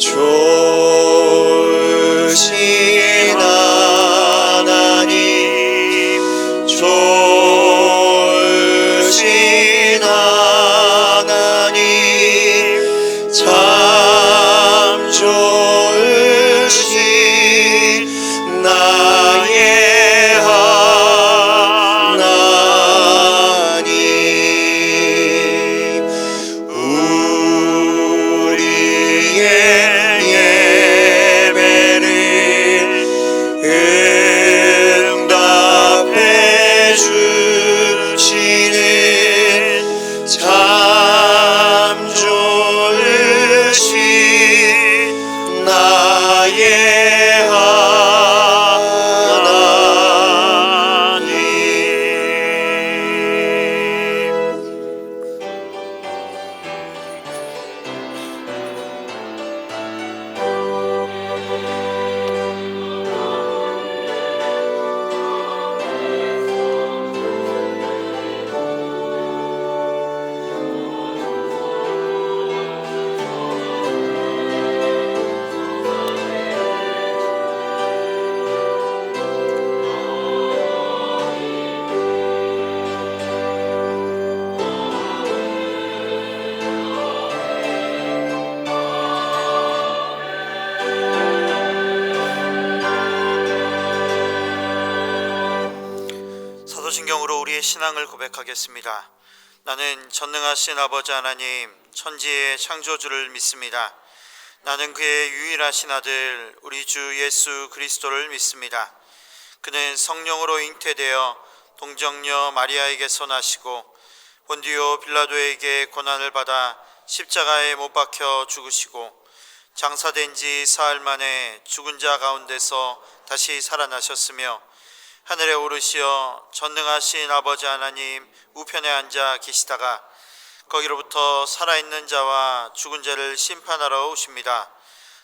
좋으신 하나님, 좋으신 하나님, 참 좋으신 나의 하나님. 우리의 예배를 응답해 주시는 참 좋으신 나의 사도신경으로 우리의 신앙을 고백하겠습니다. 나는 전능하신 아버지 하나님, 천지의 창조주를 믿습니다. 나는 그의 유일하신 아들 우리 주 예수 그리스도를 믿습니다. 그는 성령으로 잉태되어 동정녀 마리아에게서 나시고 본디오 빌라도에게 고난을 받아 십자가에 못 박혀 죽으시고 장사된 지 사흘 만에 죽은 자 가운데서 다시 살아나셨으며 하늘에 오르시어 전능하신 아버지 하나님 우편에 앉아 계시다가 거기로부터 살아있는 자와 죽은 자를 심판하러 오십니다.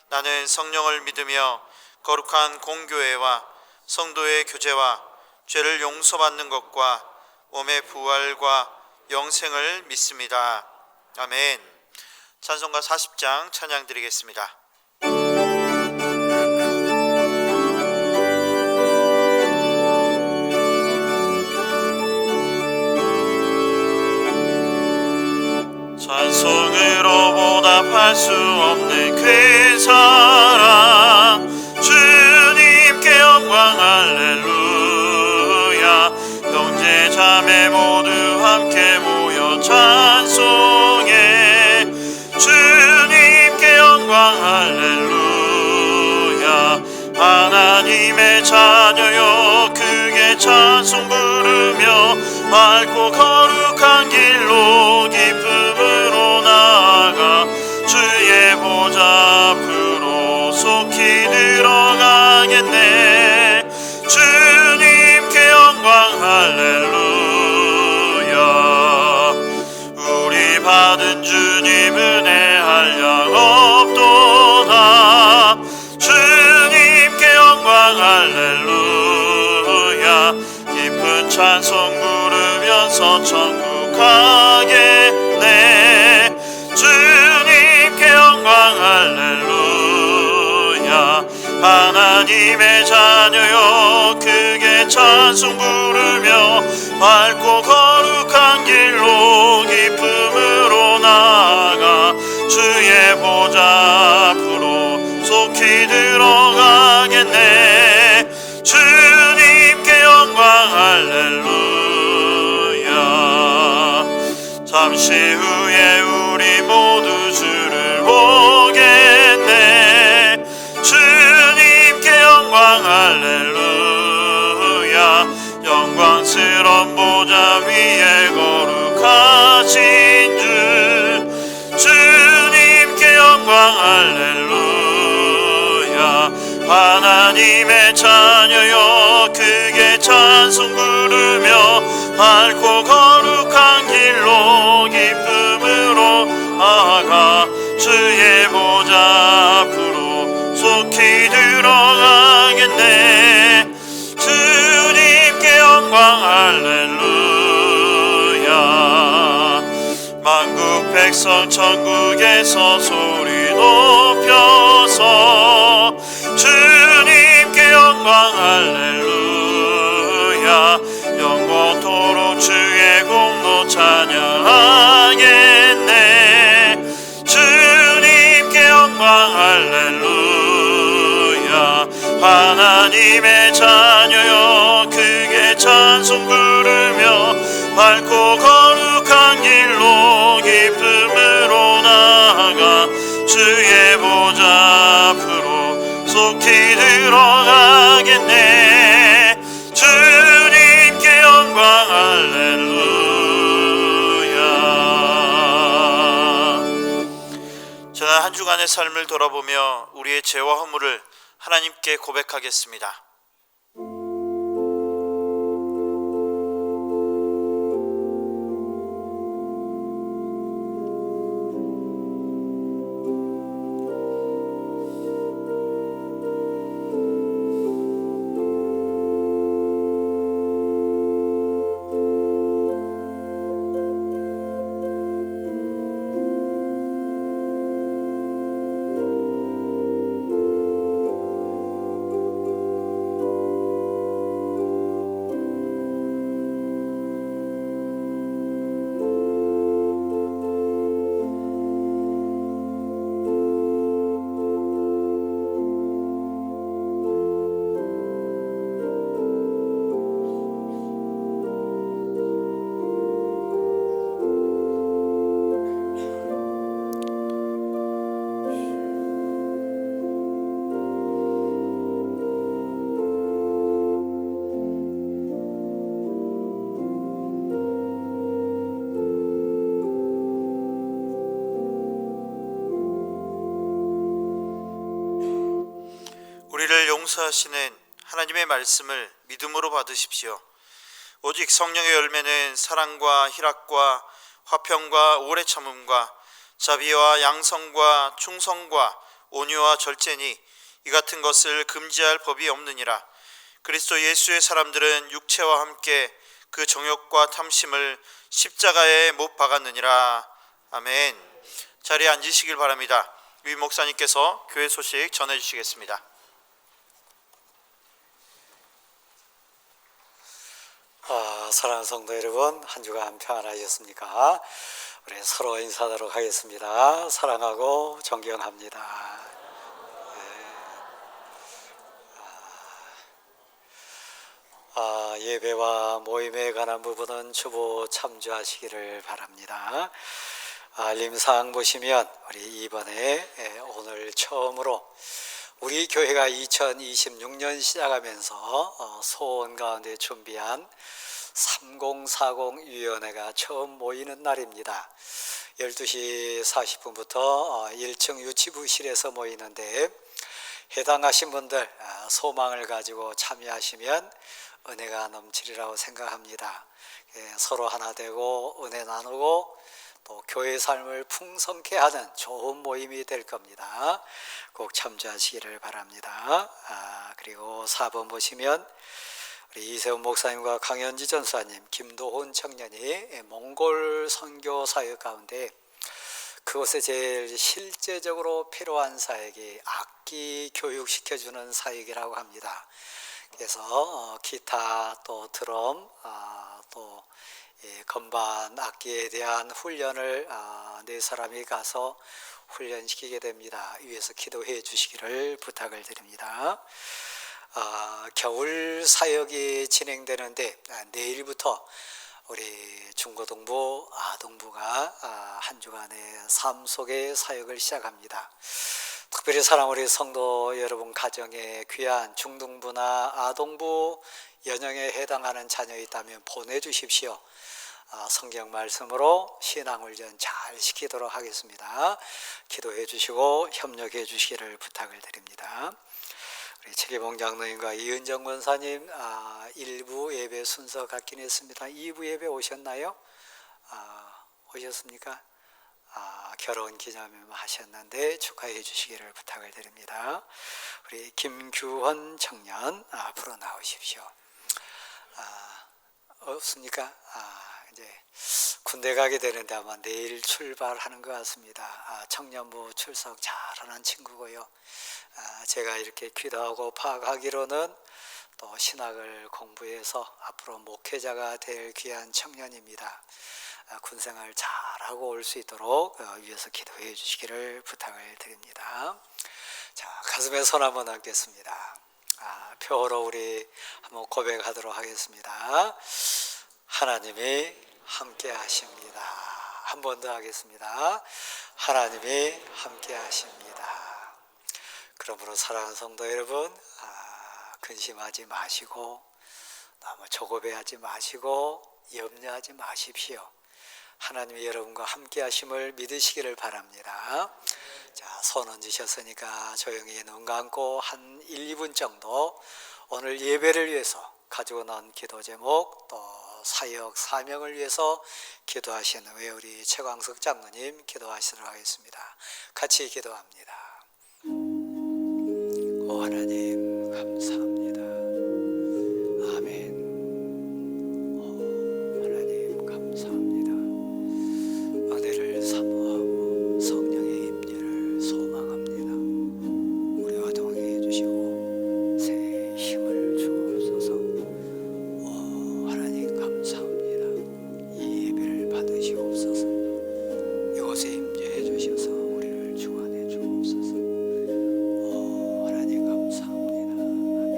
나는 성령을 믿으며 거룩한 공교회와 성도의 교제와 죄를 용서받는 것과 몸의 부활과 영생을 믿습니다. 아멘. 찬송가 40장 찬양 드리겠습니다. 찬송으로 보답할 수 없는 그 사랑, 주님께 영광 할렐루야. 형제 자매 모두 함께 모여 찬송해. 주님께 영광 할렐루야. 하나님의 자녀여 크게 찬송 부르며 맑고 거룩한 길로 기쁨으로 나아가 주의 보좌 앞으로 속히 들어가겠네. 주님께 영광 할렐루야. 우리 받은 주님 은혜 한량 없도다. 주님께 영광 할렐루야. 깊은 찬송 부르면서 천국 가겠네. 주님께 영광 할렐루야. 하나님의 자녀여 크게 찬송 부르며 밝고 거룩한 길로 기쁨으로 나아가 주의 보좌 앞으로 속히 들어가겠네. 주님께 영광 할렐루야. 잠시 후에 우리 모두 주를 보겠네. 주님께 영광 할렐루야. 영광스러운 보좌 위에 거룩하신 주, 주님께 영광 할렐루야. 하나님의 자녀여 크게 찬송 부르며 밝고 거룩한 길로 기쁨으로 나아가 주의 보좌 앞으로 속히 들어가겠네. 주님께 영광 할렐루야. 만국 백성 천국에서 소리 높여서 주님께 영광 할렐루야 영원토록 주의 공로 찬양하겠네 주님께 영광 할렐루야 하나님의 자녀여 크게 찬송 부르며 밝고 거룩한 길로 기쁨으로 나아가 주의 보좌 앞으로 속히 들어가겠네 주님께 영광 할렐루야. 자, 한 주간의 삶을 돌아보며 우리의 죄와 허물을 하나님께 고백하겠습니다. 우리를 용서하시는 하나님의 말씀을 믿음으로 받으십시오. 오직 성령의 열매는 사랑과 희락과 화평과 오래 참음과 자비와 양성과 충성과 온유와 절제니 이 같은 것을 금지할 법이 없느니라. 그리스도 예수의 사람들은 육체와 함께 그 정욕과 탐심을 십자가에 못 박았느니라. 아멘. 자리에 앉으시길 바랍니다. 위 목사님께서 교회 소식 전해주시겠습니다. 사랑하는 성도 여러분, 한 주간 평안하셨습니까? 우리 서로 인사하도록 하겠습니다. 사랑하고 존경합니다. 예배와 모임에 관한 부분은 주보 참조하시기를 바랍니다. 알림사항 보시면 우리 이번에 오늘 처음으로 우리 교회가 2026년 시작하면서 소원 가운데 준비한 3040위원회가 처음 모이는 날입니다. 12시 40분부터 1층 유치부실에서 모이는데 해당하신 분들 소망을 가지고 참여하시면 은혜가 넘치리라고 생각합니다. 서로 하나 되고 은혜 나누고 또 교회 삶을 풍성케 하는 좋은 모임이 될 겁니다. 꼭 참조하시기를 바랍니다. 그리고 4번 보시면 우리 이세훈 목사님과 강현지 전사님, 김도훈 청년이 몽골 선교 사역 가운데 그곳에 제일 실제적으로 필요한 사역이 악기 교육시켜주는 사역이라고 합니다. 그래서 기타 또 드럼 또 건반 악기에 대한 훈련을 네 사람이 가서 훈련시키게 됩니다. 위에서 기도해 주시기를 부탁을 드립니다. 겨울 사역이 진행되는데 내일부터 우리 중고등부, 아동부가 한 주간의 삶 속의 사역을 시작합니다. 특별히 사랑 우리 성도 여러분 가정에 귀한 중등부나 아동부 연령에 해당하는 자녀 있다면 보내주십시오. 성경 말씀으로 신앙훈련 잘 시키도록 하겠습니다. 기도해 주시고 협력해 주시기를 부탁을 드립니다. 우리 최계봉 장로님과 이은정 권사님 1부 예배 순서 갖긴 했습니다. 2부 예배 오셨나요? 오셨습니까? 결혼 기념일 하셨는데 축하해 주시기를 부탁을 드립니다. 우리 김규헌 청년 앞으로 나오십시오. 없습니까? 이제 군대 가게 되는데 아마 내일 출발하는 것 같습니다. 청년부 출석 잘하는 친구고요. 제가 이렇게 기도하고 파악하기로는 또 신학을 공부해서 앞으로 목회자가 될 귀한 청년입니다. 군생활 잘하고 올 수 있도록 위해서 기도해 주시기를 부탁을 드립니다. 자, 가슴에 손 한번 얹겠습니다. 표어로 우리 한번 고백하도록 하겠습니다. 하나님이 함께 하십니다. 한 번 더 하겠습니다. 하나님이 함께 하십니다. 그러므로 사랑하는 성도 여러분, 근심하지 마시고 너무 조급해하지 마시고 염려하지 마십시오. 하나님이 여러분과 함께 하심을 믿으시기를 바랍니다. 자, 손 얹으셨으니까 조용히 눈 감고 한 1, 2분 정도 오늘 예배를 위해서 가지고 나온 기도 제목 또 사역 사명을 위해서 기도하시는 후에 우리 최광석 장로님 기도하시도록 하겠습니다. 같이 기도합니다. 오 하나님 감사합니다. 아멘. 오 하나님 감사합니다. 은혜를 사모하고 성령의 임재를 소망합니다. 우리와 동행해 주시고 새 힘을 주옵소서. 오 하나님 감사합니다. 이 예배를 받으시옵소서. 이곳에 임재해 주셔서 우리를 주관해 주옵소서. 오 하나님 감사합니다. 아멘.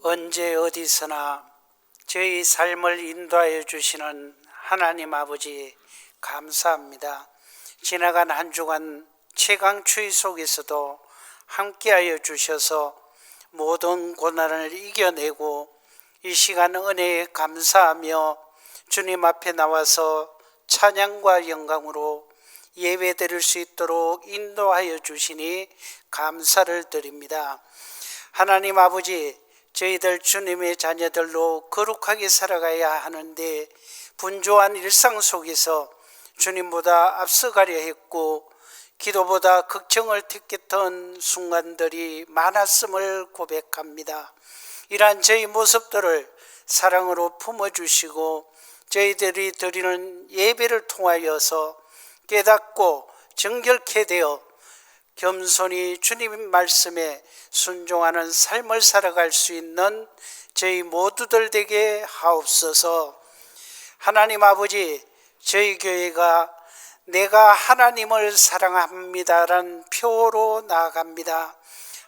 언제 어디서나 저희 삶을 인도하여 주시는 하나님 아버지 감사합니다. 지나간 한 주간 최강추위 속에서도 함께하여 주셔서 모든 고난을 이겨내고 이 시간 은혜에 감사하며 주님 앞에 나와서 찬양과 영광으로 예배드릴 수 있도록 인도하여 주시니 감사를 드립니다. 하나님 아버지, 저희들 주님의 자녀들로 거룩하게 살아가야 하는데 분주한 일상 속에서 주님보다 앞서가려 했고 기도보다 걱정을 택했던 순간들이 많았음을 고백합니다. 이러한 저희 모습들을 사랑으로 품어주시고 저희들이 드리는 예배를 통하여서 깨닫고 정결케 되어 겸손히 주님 말씀에 순종하는 삶을 살아갈 수 있는 저희 모두들 되게 하옵소서. 하나님 아버지, 저희 교회가 내가 하나님을 사랑합니다라는 표어로 나아갑니다.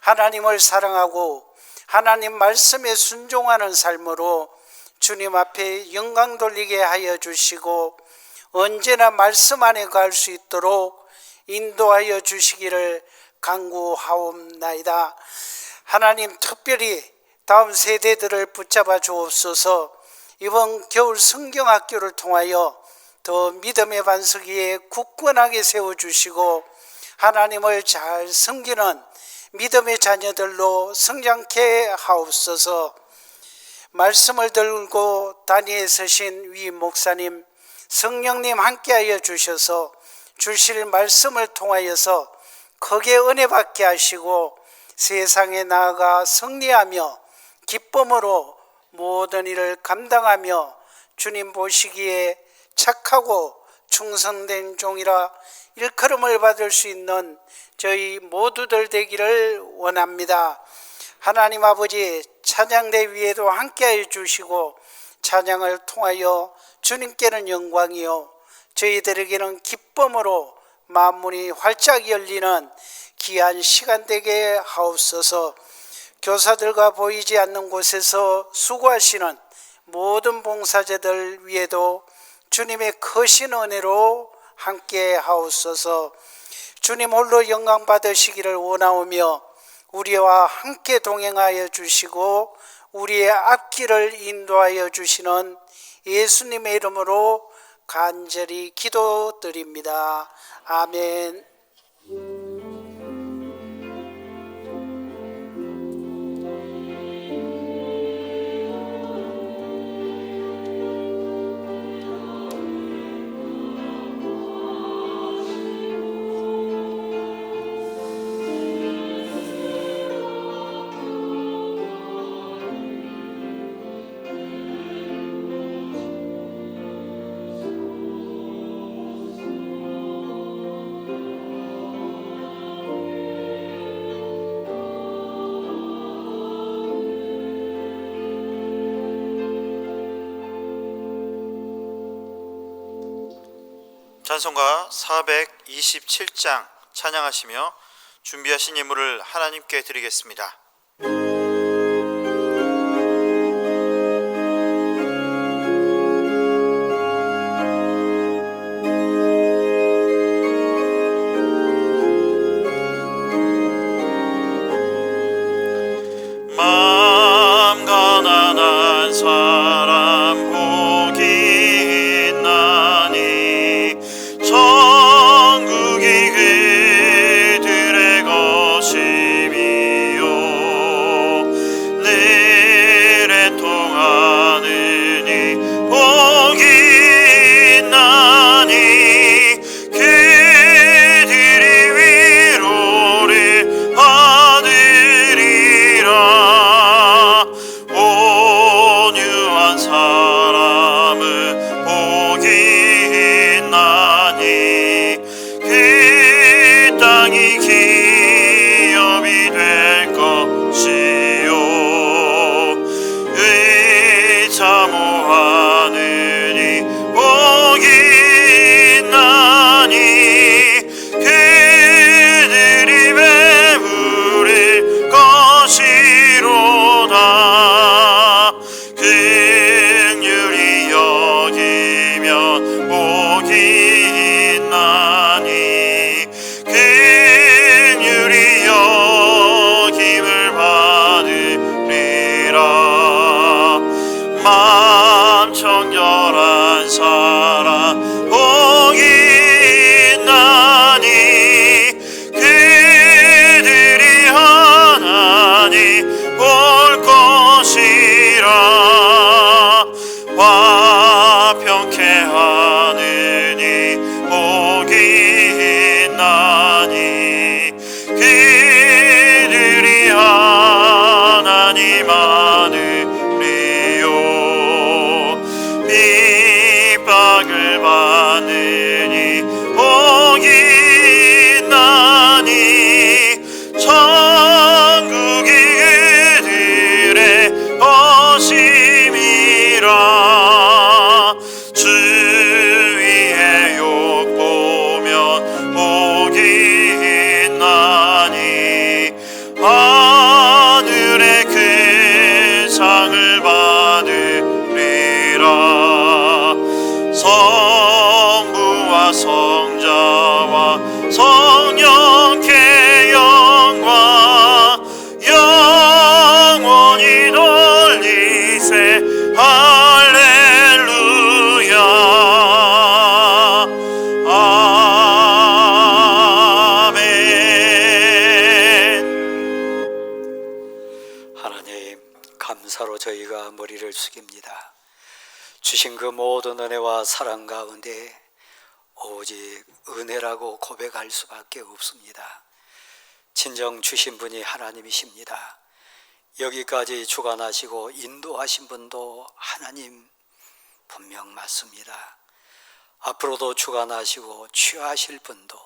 하나님을 사랑하고 하나님 말씀에 순종하는 삶으로 주님 앞에 영광 돌리게 하여 주시고 언제나 말씀 안에 갈 수 있도록 인도하여 주시기를 간구하옵나이다. 하나님, 특별히 다음 세대들을 붙잡아 주옵소서. 이번 겨울 성경학교를 통하여 더 믿음의 반석 위에 굳건하게 세워주시고 하나님을 잘 섬기는 믿음의 자녀들로 성장케 하옵소서. 말씀을 들고 단위에 서신 위 목사님, 성령님 함께하여 주셔서 주실 말씀을 통하여서 크게 은혜 받게 하시고 세상에 나아가 승리하며 기쁨으로 모든 일을 감당하며 주님 보시기에 착하고 충성된 종이라 일컬음을 받을 수 있는 저희 모두들 되기를 원합니다. 하나님 아버지, 찬양대 위에도 함께하여 주시고 찬양을 통하여 주님께는 영광이요 저희들에게는 기쁨으로 만문이 활짝 열리는 귀한 시간 되게 하옵소서. 교사들과 보이지 않는 곳에서 수고하시는 모든 봉사자들 위에도 주님의 크신 은혜로 함께 하옵소서. 주님 홀로 영광 받으시기를 원하오며 우리와 함께 동행하여 주시고 우리의 앞길을 인도하여 주시는 예수님의 이름으로 간절히 기도드립니다. 아멘. 찬송가 427장 찬양하시며 준비하신 예물을 하나님께 드리겠습니다. 마음 가난한 사람 복이 있나니 천국이 그들의 것임이요 늘 애통하느니 복이 있나니 그들이 위로를 받으리라 온유한 사람은 복이 있나니 그 땅이 기업이 될 것이요 의사모하느니 복이 있나니 그들이 배부를 것이로다 긍휼히 여기면 복이 있나니 긍휼히 여김을 받으리라 마음 청결한 사람 복이 있나니 그들이 하나님 볼 것이라 화평케 하느니 복이 있나니 그들이 하나님 아들이요 핍박을 받느니 복이 있나니 천국이 그들의 것임이라 주위의 욕 보면 복이 있나니 하늘의 큰 상을 받으리라 성부와 성자와 성령께 영광 영원히 돌리세 할렐루야 아멘. 하나님, 감사로 저희가 머리를 숙입니다. 주신 그 모든 은혜와 사랑 가운데 오직 은혜라고 고백할 수밖에 없습니다. 진정 주신 분이 하나님이십니다. 여기까지 주관하시고 인도하신 분도 하나님 분명 맞습니다. 앞으로도 주관하시고 취하실 분도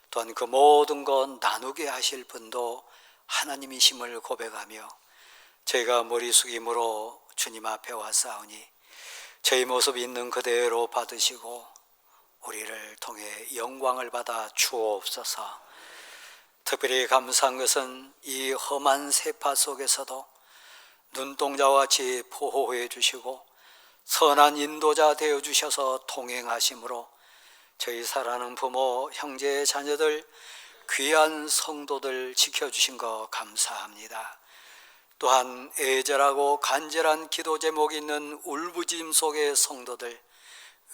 또한 그 모든 것 나누게 하실 분도 하나님이심을 고백하며 저희가 머리 숙임으로 주님 앞에 왔사오니 저희 모습 있는 그대로 받으시고 우리를 통해 영광을 받아 주옵소서. 특별히 감사한 것은 이 험한 세파 속에서도 눈동자와 같이 보호해 주시고 선한 인도자 되어 주셔서 동행하심으로 저희 사랑하는 부모, 형제, 자녀들, 귀한 성도들 지켜주신 거 감사합니다. 또한 애절하고 간절한 기도 제목이 있는 울부짖음 속의 성도들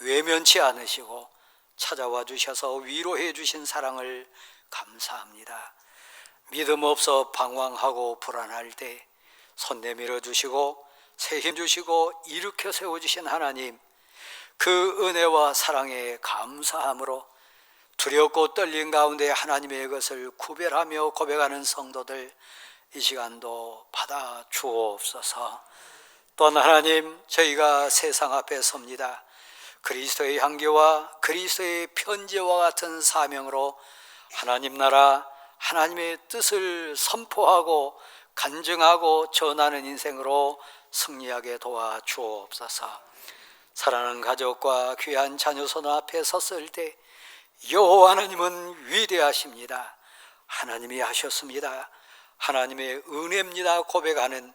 외면치 않으시고 찾아와 주셔서 위로해 주신 사랑을 감사합니다. 믿음 없어 방황하고 불안할 때 손 내밀어 주시고 새 힘 주시고 일으켜 세워주신 하나님, 그 은혜와 사랑에 감사함으로 두렵고 떨린 가운데 하나님의 것을 구별하며 고백하는 성도들 이 시간도 받아 주옵소서. 또한 하나님, 저희가 세상 앞에 섭니다. 그리스도의 향기와 그리스도의 편지와 같은 사명으로 하나님 나라, 하나님의 뜻을 선포하고 간증하고 전하는 인생으로 승리하게 도와 주옵소서. 사랑하는 가족과 귀한 자녀손 앞에 섰을 때 여호와 하나님은 위대하십니다. 하나님이 하셨습니다. 하나님의 은혜입니다 고백하는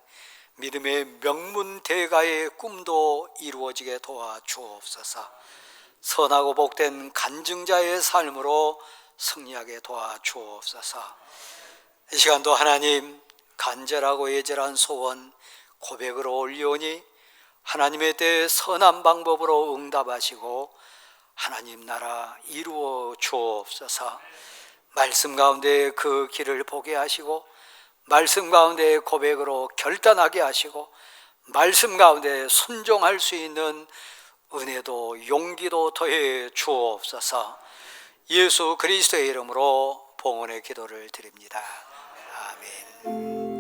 믿음의 명문대가의 꿈도 이루어지게 도와 주옵소서. 선하고 복된 간증자의 삶으로 승리하게 도와 주옵소서. 이 시간도 하나님, 간절하고 애절한 소원 고백으로 올리오니 하나님의 때 선한 방법으로 응답하시고 하나님 나라 이루어 주옵소서. 말씀 가운데 그 길을 보게 하시고 말씀 가운데 고백으로 결단하게 하시고 말씀 가운데 순종할 수 있는 은혜도 용기도 더해 주옵소서. 예수 그리스도의 이름으로 봉헌의 기도를 드립니다. 아멘.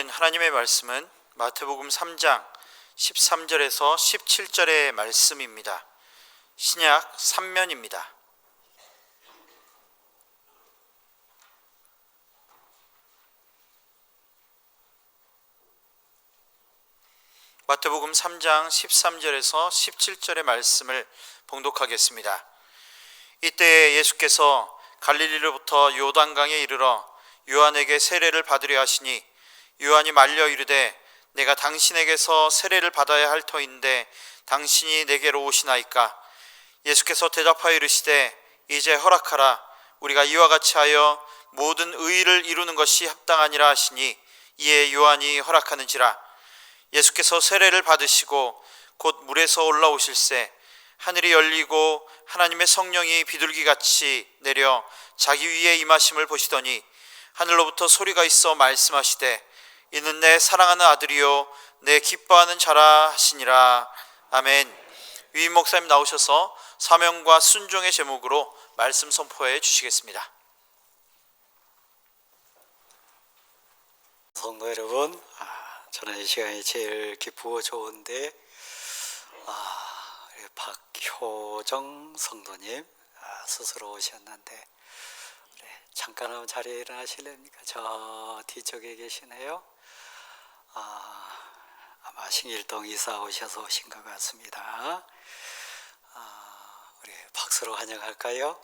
읽어드린 하나님의 말씀은 마태복음 3장 13절에서 17절의 말씀입니다. 신약 3면입니다. 마태복음 3장 13절에서 17절의 말씀을 봉독하겠습니다. 이때 예수께서 갈릴리로부터 요단강에 이르러 요한에게 세례를 받으려 하시니 요한이 말려 이르되 내가 당신에게서 세례를 받아야 할 터인데 당신이 내게로 오시나이까? 예수께서 대답하여 이르시되 이제 허락하라. 우리가 이와 같이 하여 모든 의를 이루는 것이 합당하니라 하시니 이에 요한이 허락하는지라. 예수께서 세례를 받으시고 곧 물에서 올라오실새 하늘이 열리고 하나님의 성령이 비둘기같이 내려 자기 위에 임하심을 보시더니 하늘로부터 소리가 있어 말씀하시되 이는 내 사랑하는 아들이요 내 기뻐하는 자라 하시니라. 아멘. 위임 목사님 나오셔서 사명과 순종의 제목으로 말씀 선포해 주시겠습니다. 성도 여러분, 저는 이 시간이 제일 기쁘고 좋은데 우리 박효정 성도님 스스로 오셨는데 잠깐 한번 자리에 일어나실랍니까? 저 뒤쪽에 계시네요. 아마 신길동 이사 오셔서 오신 것 같습니다. 우리 박수로 환영할까요?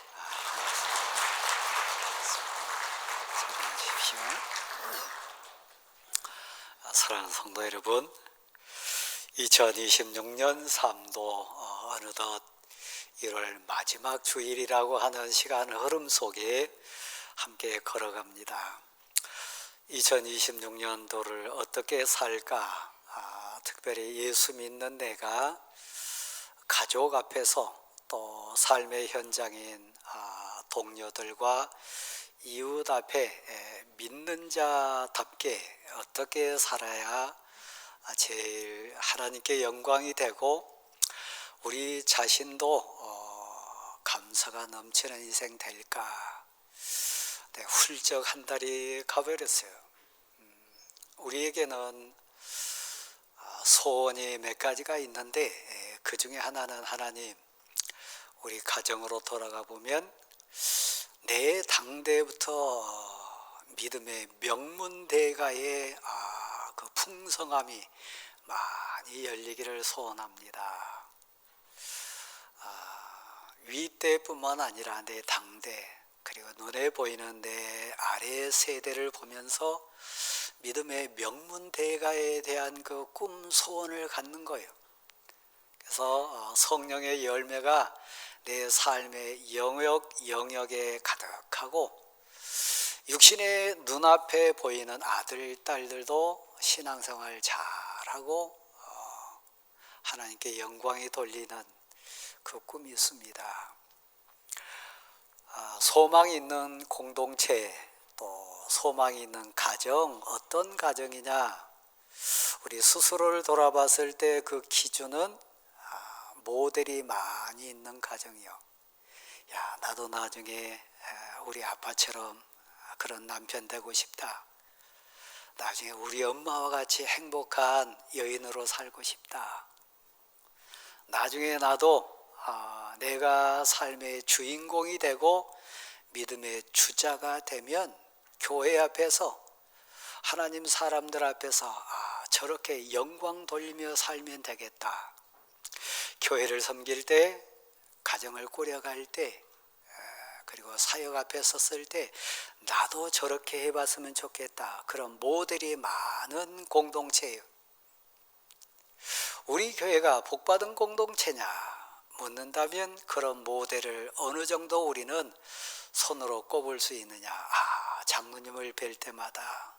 수고하십시오. 사랑하는 성도 여러분, 2026년 3도 어느덧 1월 마지막 주일이라고 하는 시간 흐름 속에 함께 걸어갑니다. 2026년도를 어떻게 살까? 특별히 예수 믿는 내가 가족 앞에서 또 삶의 현장인 동료들과 이웃 앞에 믿는 자답게 어떻게 살아야 제일 하나님께 영광이 되고 우리 자신도 감사가 넘치는 인생 될까? 훌쩍 한 달이 가버렸어요. 우리에게는 소원이 몇 가지가 있는데 그 중에 하나는 하나님, 우리 가정으로 돌아가 보면 내 당대부터 믿음의 명문대가의 그 풍성함이 많이 열리기를 소원합니다. 윗대뿐만 아니라 내 당대, 그리고 눈에 보이는 내 아래 세대를 보면서 믿음의 명문대가에 대한 그 꿈, 소원을 갖는 거예요. 그래서 성령의 열매가 내 삶의 영역에 가득하고 육신의 눈앞에 보이는 아들, 딸들도 신앙생활 잘하고 하나님께 영광이 돌리는 그 꿈이 있습니다. 소망이 있는 공동체, 또 소망이 있는 가정, 어떤 가정이냐? 우리 스스로를 돌아봤을 때 그 기준은 모델이 많이 있는 가정이요. 야, 나도 나중에 우리 아빠처럼 그런 남편 되고 싶다. 나중에 우리 엄마와 같이 행복한 여인으로 살고 싶다. 나중에 나도 내가 삶의 주인공이 되고 믿음의 주자가 되면 교회 앞에서 하나님 사람들 앞에서 저렇게 영광 돌리며 살면 되겠다. 교회를 섬길 때, 가정을 꾸려갈 때, 그리고 사역 앞에 섰을 때 나도 저렇게 해봤으면 좋겠다. 그런 모델이 많은 공동체예요. 우리 교회가 복받은 공동체냐 묻는다면 그런 모델을 어느 정도 우리는 손으로 꼽을 수 있느냐. 장로님을 뵐 때마다,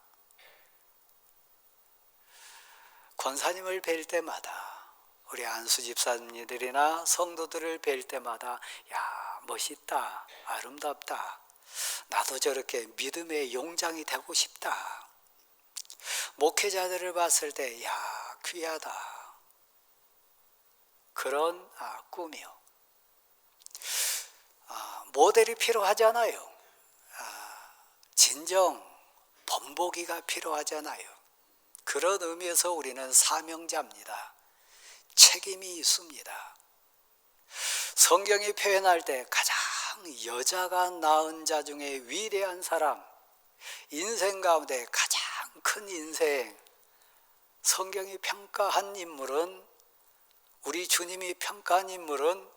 권사님을 뵐 때마다, 우리 안수 집사님들이나 성도들을 뵐 때마다 야, 멋있다, 아름답다, 나도 저렇게 믿음의 용장이 되고 싶다. 목회자들을 봤을 때 야, 귀하다, 그런 꿈이요. 모델이 필요하잖아요. 진정 본보기가 필요하잖아요. 그런 의미에서 우리는 사명자입니다. 책임이 있습니다. 성경이 표현할 때 가장 여자가 낳은 자 중에 위대한 사람, 인생 가운데 가장 큰 인생, 성경이 평가한 인물은, 우리 주님이 평가한 인물은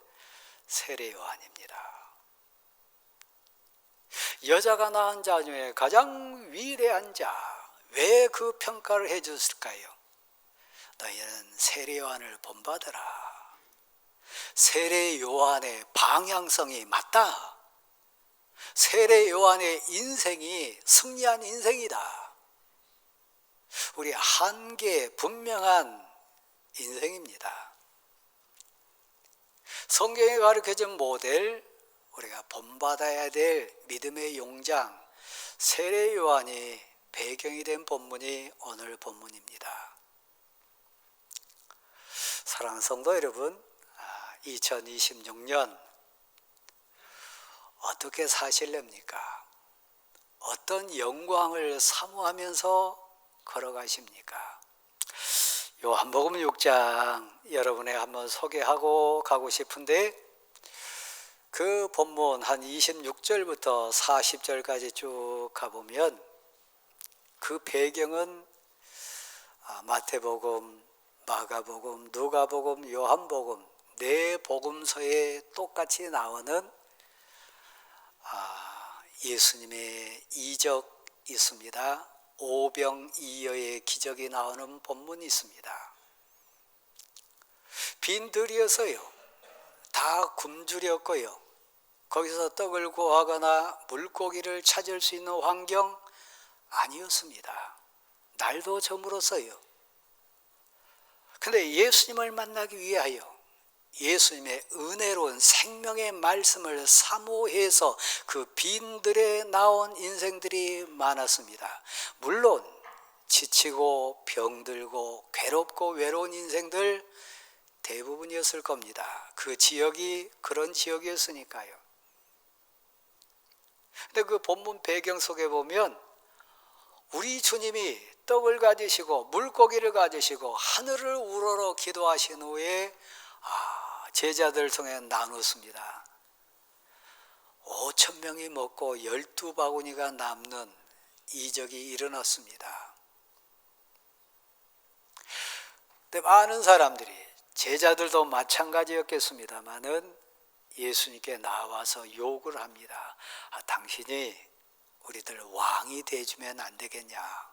세례 요한입니다. 여자가 낳은 자 중에 가장 위대한 자, 왜 그 평가를 해줬을까요? 너희는 세례 요한을 본받으라. 세례 요한의 방향성이 맞다. 세례 요한의 인생이 승리한 인생이다. 우리 한계 분명한 인생입니다. 성경에 가르쳐준 모델, 우리가 본받아야 될 믿음의 용장 세례 요한이 배경이 된 본문이 오늘 본문입니다. 사랑하는 성도 여러분, 2026년 어떻게 사실랍니까? 어떤 영광을 사모하면서 걸어가십니까? 요한복음 6장 여러분에 한번 소개하고 가고 싶은데, 그 본문 한 26절부터 40절까지 쭉 가보면 그 배경은 마태복음, 마가복음, 누가복음, 요한복음 네 복음서에 똑같이 나오는 예수님의 이적 있습니다. 오병이어의 기적이 나오는 본문이 있습니다. 빈들이어서요, 다 굶주렸고요, 거기서 떡을 구하거나 물고기를 찾을 수 있는 환경 아니었습니다. 날도 저물었어요. 근데 예수님을 만나기 위하여 예수님의 은혜로운 생명의 말씀을 사모해서 그 빈들에 나온 인생들이 많았습니다. 물론 지치고 병들고 괴롭고 외로운 인생들 대부분이었을 겁니다. 그 지역이 그런 지역이었으니까요. 근데 그 본문 배경 속에 보면 우리 주님이 떡을 가지시고 물고기를 가지시고 하늘을 우러러 기도하신 후에 제자들 통해 나눴습니다. 5,000명이 먹고 12바구니가 남는 이적이 일어났습니다. 근데 많은 사람들이, 제자들도 마찬가지였겠습니다마는 예수님께 나와서 욕을 합니다. 당신이 우리들 왕이 돼주면 안 되겠냐?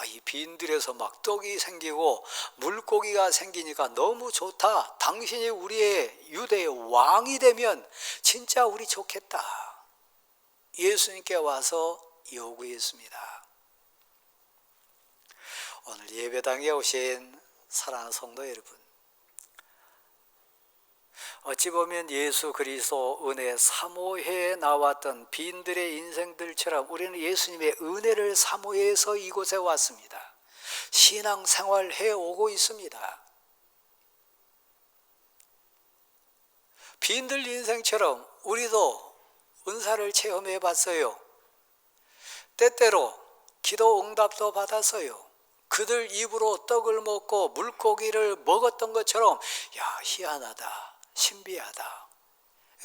이 빈들에서 막 떡이 생기고 물고기가 생기니까 너무 좋다. 당신이 우리의 유대의 왕이 되면 진짜 우리 좋겠다. 예수님께 와서 요구했습니다. 오늘 예배당에 오신 사랑하는 성도 여러분, 어찌 보면 예수 그리스도 은혜 사모해 나왔던 빈들의 인생들처럼 우리는 예수님의 은혜를 사모해서 이곳에 왔습니다. 신앙생활 해오고 있습니다. 빈들 인생처럼 우리도 은사를 체험해 봤어요. 때때로 기도 응답도 받았어요. 그들 입으로 떡을 먹고 물고기를 먹었던 것처럼, 희한하다, 신비하다.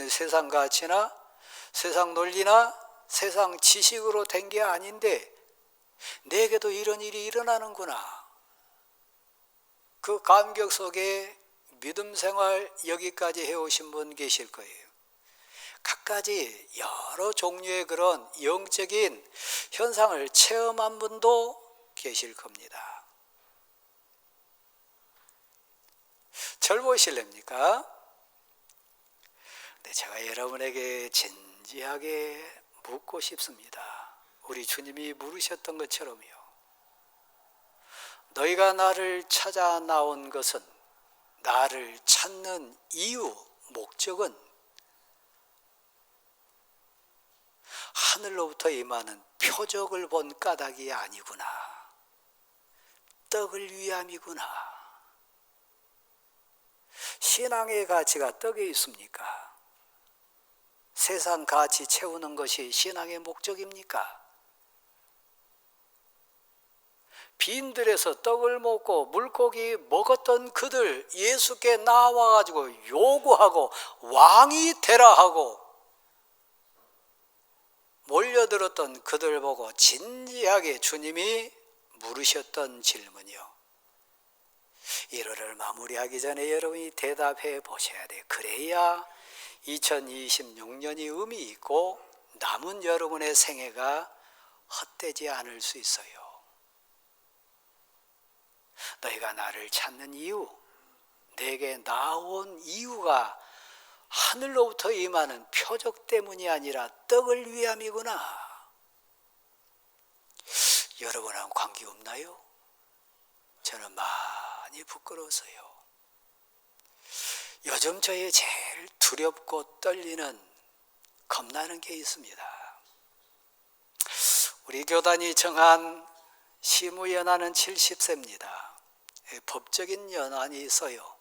세상 가치나 세상 논리나 세상 지식으로 된 게 아닌데 내게도 이런 일이 일어나는구나. 그 감격 속에 믿음 생활 여기까지 해오신 분 계실 거예요. 갖가지 여러 종류의 그런 영적인 현상을 체험한 분도 계실 겁니다. 절 보실랍니까? 네, 제가 여러분에게 진지하게 묻고 싶습니다. 우리 주님이 물으셨던 것처럼요. 너희가 나를 찾아 나온 것은, 나를 찾는 이유, 목적은 하늘로부터 임하는 표적을 본 까닭이 아니구나. 떡을 위함이구나. 신앙의 가치가 떡에 있습니까? 세상 가치 채우는 것이 신앙의 목적입니까? 빈들에서 떡을 먹고 물고기 먹었던 그들 예수께 나와가지고 요구하고 왕이 되라 하고 몰려들었던 그들 보고 진지하게 주님이 물으셨던 질문이요. 1월을 마무리하기 전에 여러분이 대답해 보셔야 돼요. 그래야 2026년이 의미 있고 남은 여러분의 생애가 헛되지 않을 수 있어요. 너희가 나를 찾는 이유, 내게 나온 이유가 하늘로부터 임하는 표적 때문이 아니라 떡을 위함이구나. 여러분하고 관계 없나요? 저는 많이 부끄러워서요. 요즘 저의 제일 두렵고 떨리는 겁나는 게 있습니다. 우리 교단이 정한 시무연한은 70세입니다. 법적인 연한이 있어요.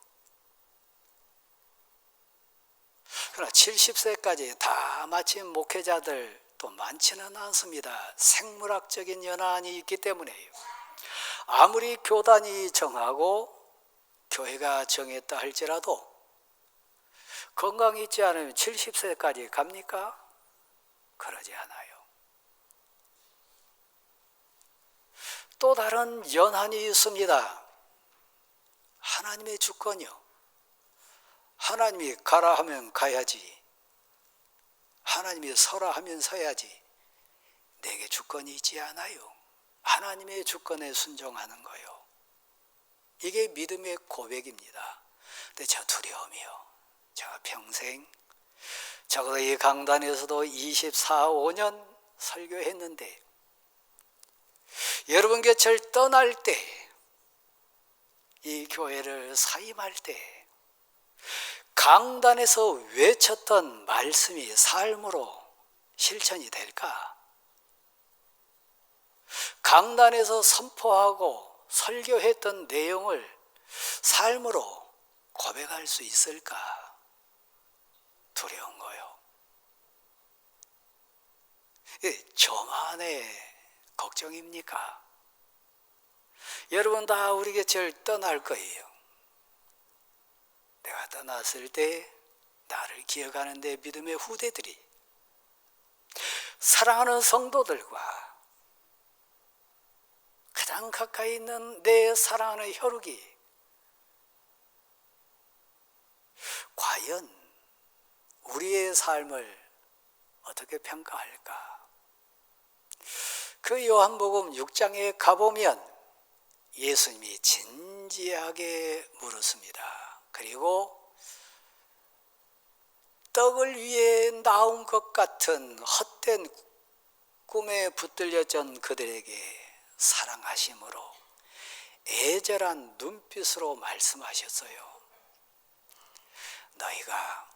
그러나 70세까지 다 마친 목회자들 또 많지는 않습니다. 생물학적인 연한이 있기 때문에요. 아무리 교단이 정하고 교회가 정했다 할지라도 건강이 있지 않으면 70세까지 갑니까? 그러지 않아요. 또 다른 연한이 있습니다. 하나님의 주권이요. 하나님이 가라 하면 가야지. 하나님이 서라 하면 서야지. 내게 주권이 있지 않아요. 하나님의 주권에 순종하는 거요. 이게 믿음의 고백입니다. 근데 저 두려움이요. 제가 평생 적어도 이 강단에서도 24, 5년 설교했는데 여러분 곁을 떠날 때, 이 교회를 사임할 때 강단에서 외쳤던 말씀이 삶으로 실천이 될까? 강단에서 선포하고 설교했던 내용을 삶으로 고백할 수 있을까? 두려운 거요. 저만의 걱정입니까? 여러분 다 우리 곁을 떠날 거예요. 내가 떠났을 때 나를 기억하는 내 믿음의 후대들이, 사랑하는 성도들과 가장 가까이 있는 내 사랑하는 혈육이 과연 우리의 삶을 어떻게 평가할까? 그 요한복음 6장에 가보면 예수님이 진지하게 물었습니다. 그리고 떡을 위해 나온 것 같은 헛된 꿈에 붙들렸던 그들에게 사랑하심으로 애절한 눈빛으로 말씀하셨어요. 너희가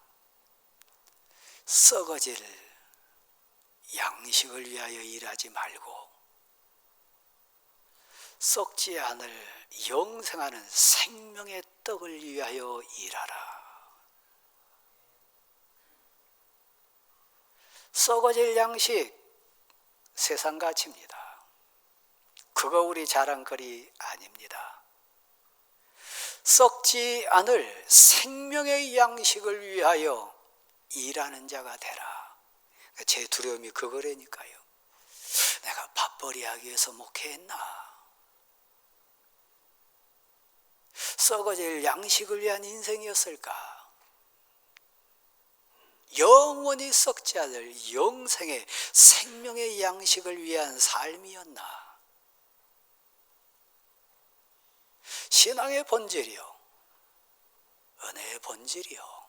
썩어질 양식을 위하여 일하지 말고 썩지 않을 영생하는 생명의 떡을 위하여 일하라. 썩어질 양식, 세상 가치입니다. 그거 우리 자랑거리 아닙니다. 썩지 않을 생명의 양식을 위하여 일하는 자가 되라. 제 두려움이 그거라니까요. 내가 밥벌이하기 위해서 목회했나? 썩어질 양식을 위한 인생이었을까? 영원히 썩지 않을 영생의 생명의 양식을 위한 삶이었나? 신앙의 본질이요, 은혜의 본질이요.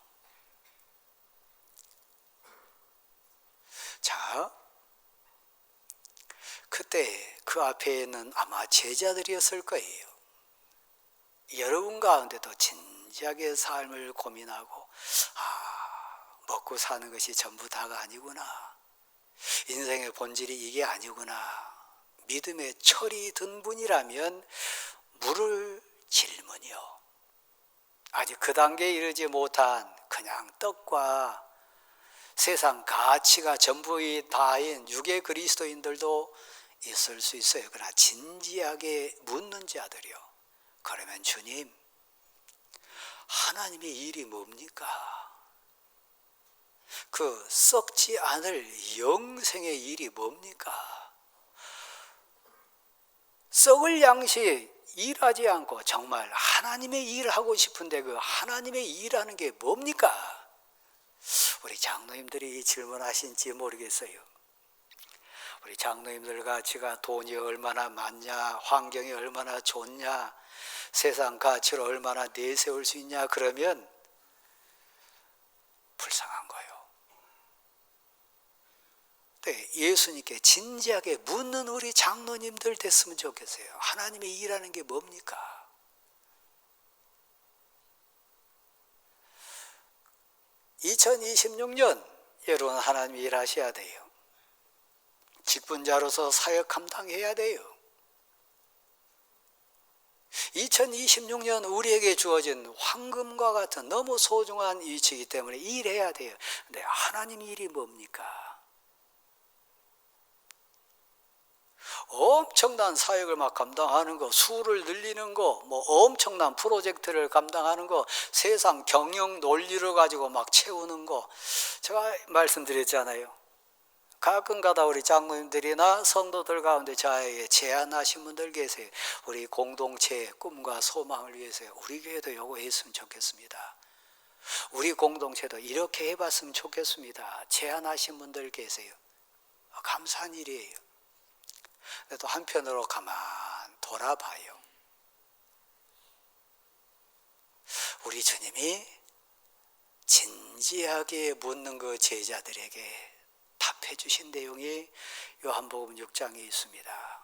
자, 그때 그 앞에는 아마 제자들이었을 거예요. 여러분 가운데도 진지하게 삶을 고민하고, 먹고 사는 것이 전부 다가 아니구나, 인생의 본질이 이게 아니구나, 믿음의 철이 든 분이라면 물을 질문이요. 아직 그 단계에 이르지 못한 그냥 떡과 세상 가치가 전부 다인 유괴 그리스도인들도 있을 수 있어요. 그러나 진지하게 묻는 자들이요. 그러면 주님, 하나님의 일이 뭡니까? 그 썩지 않을 영생의 일이 뭡니까? 썩을 양식 일하지 않고 정말 하나님의 일을 하고 싶은데 그 하나님의 일하는 게 뭡니까? 우리 장로님들이 질문하신지 모르겠어요. 우리 장로님들 같이가 돈이 얼마나 많냐, 환경이 얼마나 좋냐, 세상 가치를 얼마나 내세울 수 있냐 그러면 불쌍한 거예요. 네, 예수님께 진지하게 묻는 우리 장로님들 됐으면 좋겠어요. 하나님의 일하는 게 뭡니까? (2026년) 여러분 하나님이 일하셔야 돼요. 직분자로서 사역 감당해야 돼요. 2026년 우리에게 주어진 황금과 같은 너무 소중한 위치이기 때문에 일해야 돼요. 근데 하나님 일이 뭡니까? 엄청난 사역을 막 감당하는 거, 수를 늘리는 거, 뭐 엄청난 프로젝트를 감당하는 거, 세상 경영 논리를 가지고 막 채우는 거. 제가 말씀드렸잖아요. 가끔가다 우리 장로님들이나 성도들 가운데 저에게 제안하신 분들 계세요. 우리 공동체의 꿈과 소망을 위해서 우리 교회도 요거 했으면 좋겠습니다. 우리 공동체도 이렇게 해봤으면 좋겠습니다. 제안하신 분들 계세요. 감사한 일이에요. 근데 또 한편으로 가만 돌아봐요. 우리 주님이 진지하게 묻는 그 제자들에게 답해 주신 내용이 요한복음 6장에 있습니다.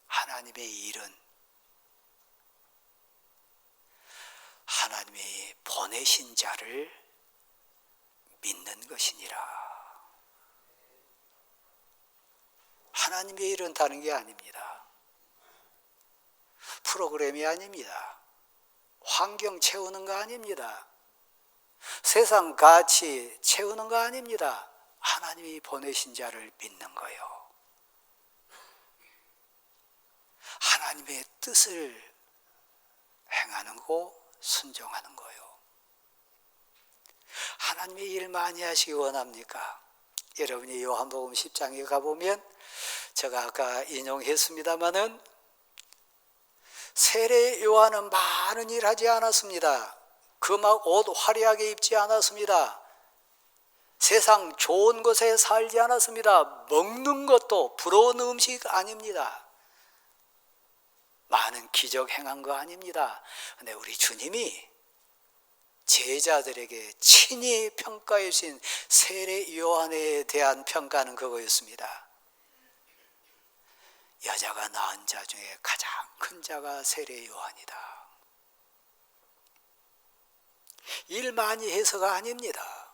하나님의 일은 하나님이 보내신 자를 믿는 것이니라. 하나님의 일은 다른 게 아닙니다. 프로그램이 아닙니다. 환경 채우는 거 아닙니다. 세상 가치 채우는 거 아닙니다. 하나님이 보내신 자를 믿는 거요. 하나님의 뜻을 행하는 거, 순종하는 거요. 하나님의 일 많이 하시기 원합니까? 여러분이 요한복음 10장에 가보면 제가 아까 인용했습니다마는 세례 요한은 많은 일 하지 않았습니다. 그 막 옷 화려하게 입지 않았습니다. 세상 좋은 곳에 살지 않았습니다. 먹는 것도 부러운 음식 아닙니다. 많은 기적 행한 거 아닙니다. 근데 우리 주님이 제자들에게 친히 평가해 주신 세례 요한에 대한 평가는 그거였습니다. 여자가 낳은 자 중에 가장 큰 자가 세례 요한이다. 일 많이 해서가 아닙니다.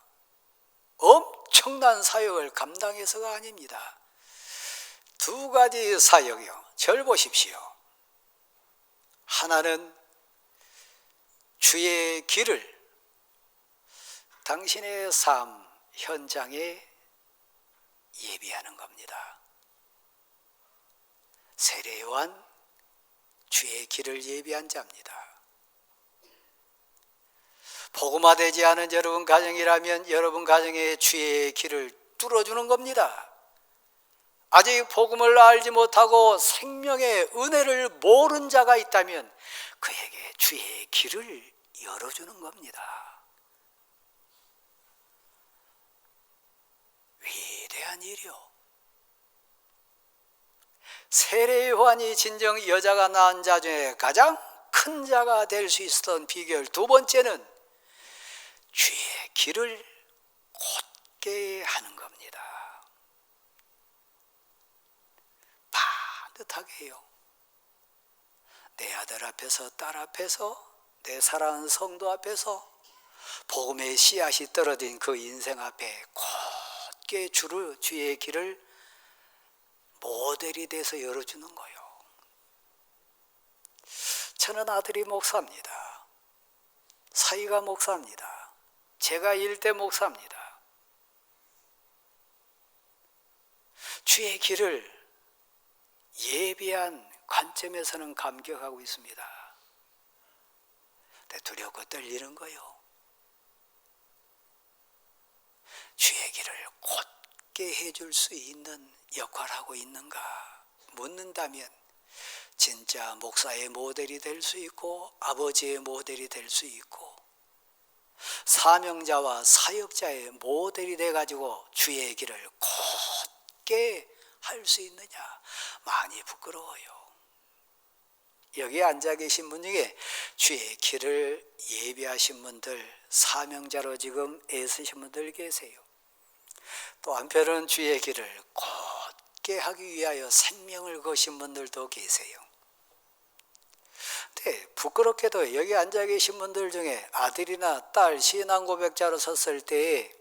엄청난 사역을 감당해서가 아닙니다. 두 가지 사역이요. 절 보십시오. 하나는 주의 길을 당신의 삶 현장에 예비하는 겁니다. 세례 요한 주의 길을 예비한 자입니다. 복음화되지 않은 여러분 가정이라면 여러분 가정에 주의 길을 뚫어주는 겁니다. 아직 복음을 알지 못하고 생명의 은혜를 모르는 자가 있다면 그에게 주의 길을 열어주는 겁니다. 위대한 일이요. 세례 요한이 진정 여자가 낳은 자 중에 가장 큰 자가 될 수 있었던 비결 두 번째는 주의 길을 곧게 하는 겁니다. 반듯하게 해요. 내 아들 앞에서 딸 앞에서 내 사랑하는 성도 앞에서 복음의 씨앗이 떨어진 그 인생 앞에 곧게 주의 길을 모델이 돼서 열어주는 거예요. 저는 아들이 목사입니다. 사이가 목사입니다. 제가 일대 목사입니다. 주의 길을 예비한 관점에서는 감격하고 있습니다. 근데 두렵고 떨리는 거요. 주의 길을 곧게 해줄 수 있는 역할을 하고 있는가 묻는다면 진짜 목사의 모델이 될 수 있고 아버지의 모델이 될 수 있고 사명자와 사역자의 모델이 돼가지고 주의 길을 곧게 할 수 있느냐 많이 부끄러워요. 여기 앉아 계신 분 중에 주의 길을 예비하신 분들 사명자로 지금 애쓰신 분들 계세요. 또 한편은 주의 길을 곧게 하기 위하여 생명을 거신 분들도 계세요. 근데 부끄럽게도 여기 앉아 계신 분들 중에 아들이나 딸 신앙 고백자로 섰을 때에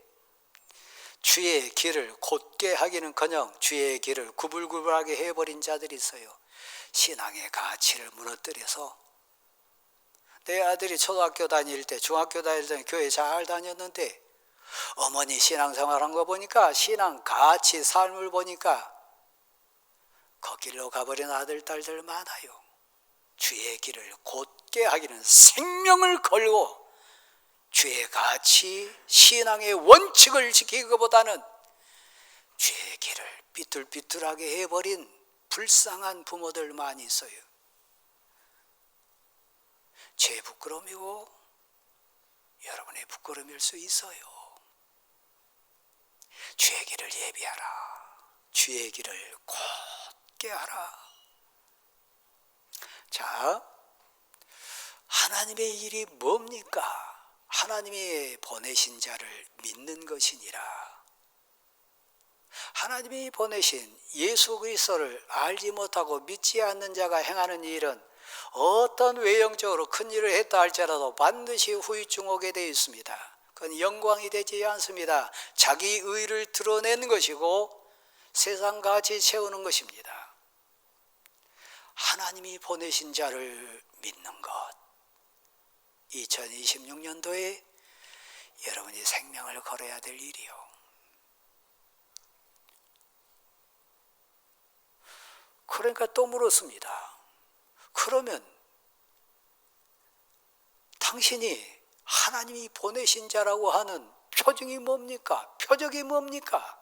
주의 길을 곧게 하기는커녕 주의 길을 구불구불하게 해버린 자들이 있어요. 신앙의 가치를 무너뜨려서 내 아들이 초등학교 다닐 때 중학교 다닐 때 교회 잘 다녔는데 어머니 신앙생활한 거 보니까 신앙 가치 삶을 보니까 거길로 가버린 아들 딸들 많아요. 주의 길을 곧게 하기는 생명을 걸고 주의 가치 신앙의 원칙을 지키기보다는 주의 길을 삐뚤삐뚤하게 해버린 불쌍한 부모들 많이 있어요. 제 부끄러움이고 여러분의 부끄러움일 수 있어요. 주의 길을 예비하라. 주의 길을 곧게 하라. 자, 하나님의 일이 뭡니까? 하나님이 보내신 자를 믿는 것이니라. 하나님이 보내신 예수 그리스도를 알지 못하고 믿지 않는 자가 행하는 일은 어떤 외형적으로 큰 일을 했다 할지라도 반드시 후유증 오게 되어 있습니다. 그건 영광이 되지 않습니다. 자기 의를 드러내는 것이고 세상 가치 채우는 것입니다. 하나님이 보내신 자를 믿는 것, 2026년도에 여러분이 생명을 걸어야 될 일이요. 그러니까 또 물었습니다. 그러면 당신이 하나님이 보내신 자라고 하는 표징이 뭡니까? 표적이 뭡니까?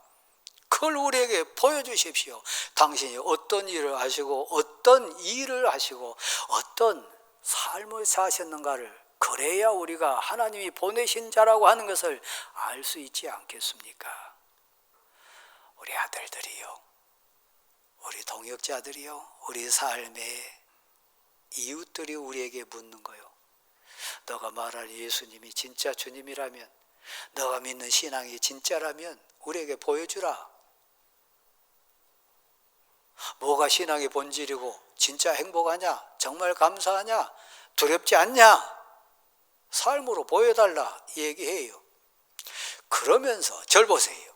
그걸 우리에게 보여주십시오. 당신이 어떤 일을 하시고 어떤 일을 하시고 어떤 삶을 사셨는가를, 그래야 우리가 하나님이 보내신 자라고 하는 것을 알 수 있지 않겠습니까? 우리 아들들이요, 우리 동역자들이요, 우리 삶의 이웃들이 우리에게 묻는 거요. 너가 말할 예수님이 진짜 주님이라면, 너가 믿는 신앙이 진짜라면 우리에게 보여주라. 뭐가 신앙의 본질이고 진짜 행복하냐, 정말 감사하냐, 두렵지 않냐, 삶으로 보여달라 얘기해요. 그러면서 절 보세요.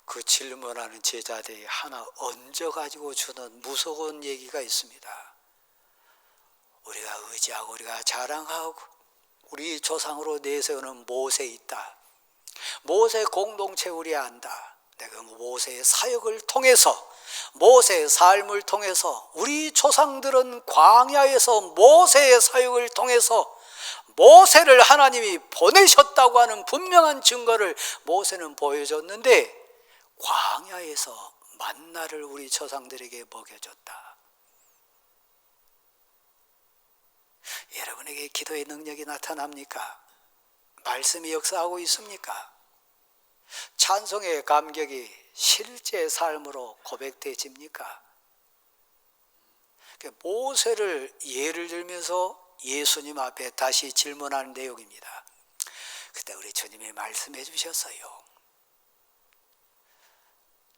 그 질문하는 제자들이 하나 얹어가지고 주는 무서운 얘기가 있습니다. 우리가 의지하고 우리가 자랑하고 우리 조상으로 내세우는 모세 있다. 모세 공동체 우리 안다. 내가 모세의 사역을 통해서, 모세의 삶을 통해서, 우리 조상들은 광야에서 모세의 사역을 통해서 모세를 하나님이 보내셨다고 하는 분명한 증거를 모세는 보여줬는데, 광야에서 만나를 우리 조상들에게 먹여줬다. 여러분에게 기도의 능력이 나타납니까? 말씀이 역사하고 있습니까? 찬송의 감격이 실제 삶으로 고백되집니까? 모세를 예를 들면서 예수님 앞에 다시 질문하는 내용입니다. 그때 우리 주님이 말씀해 주셨어요.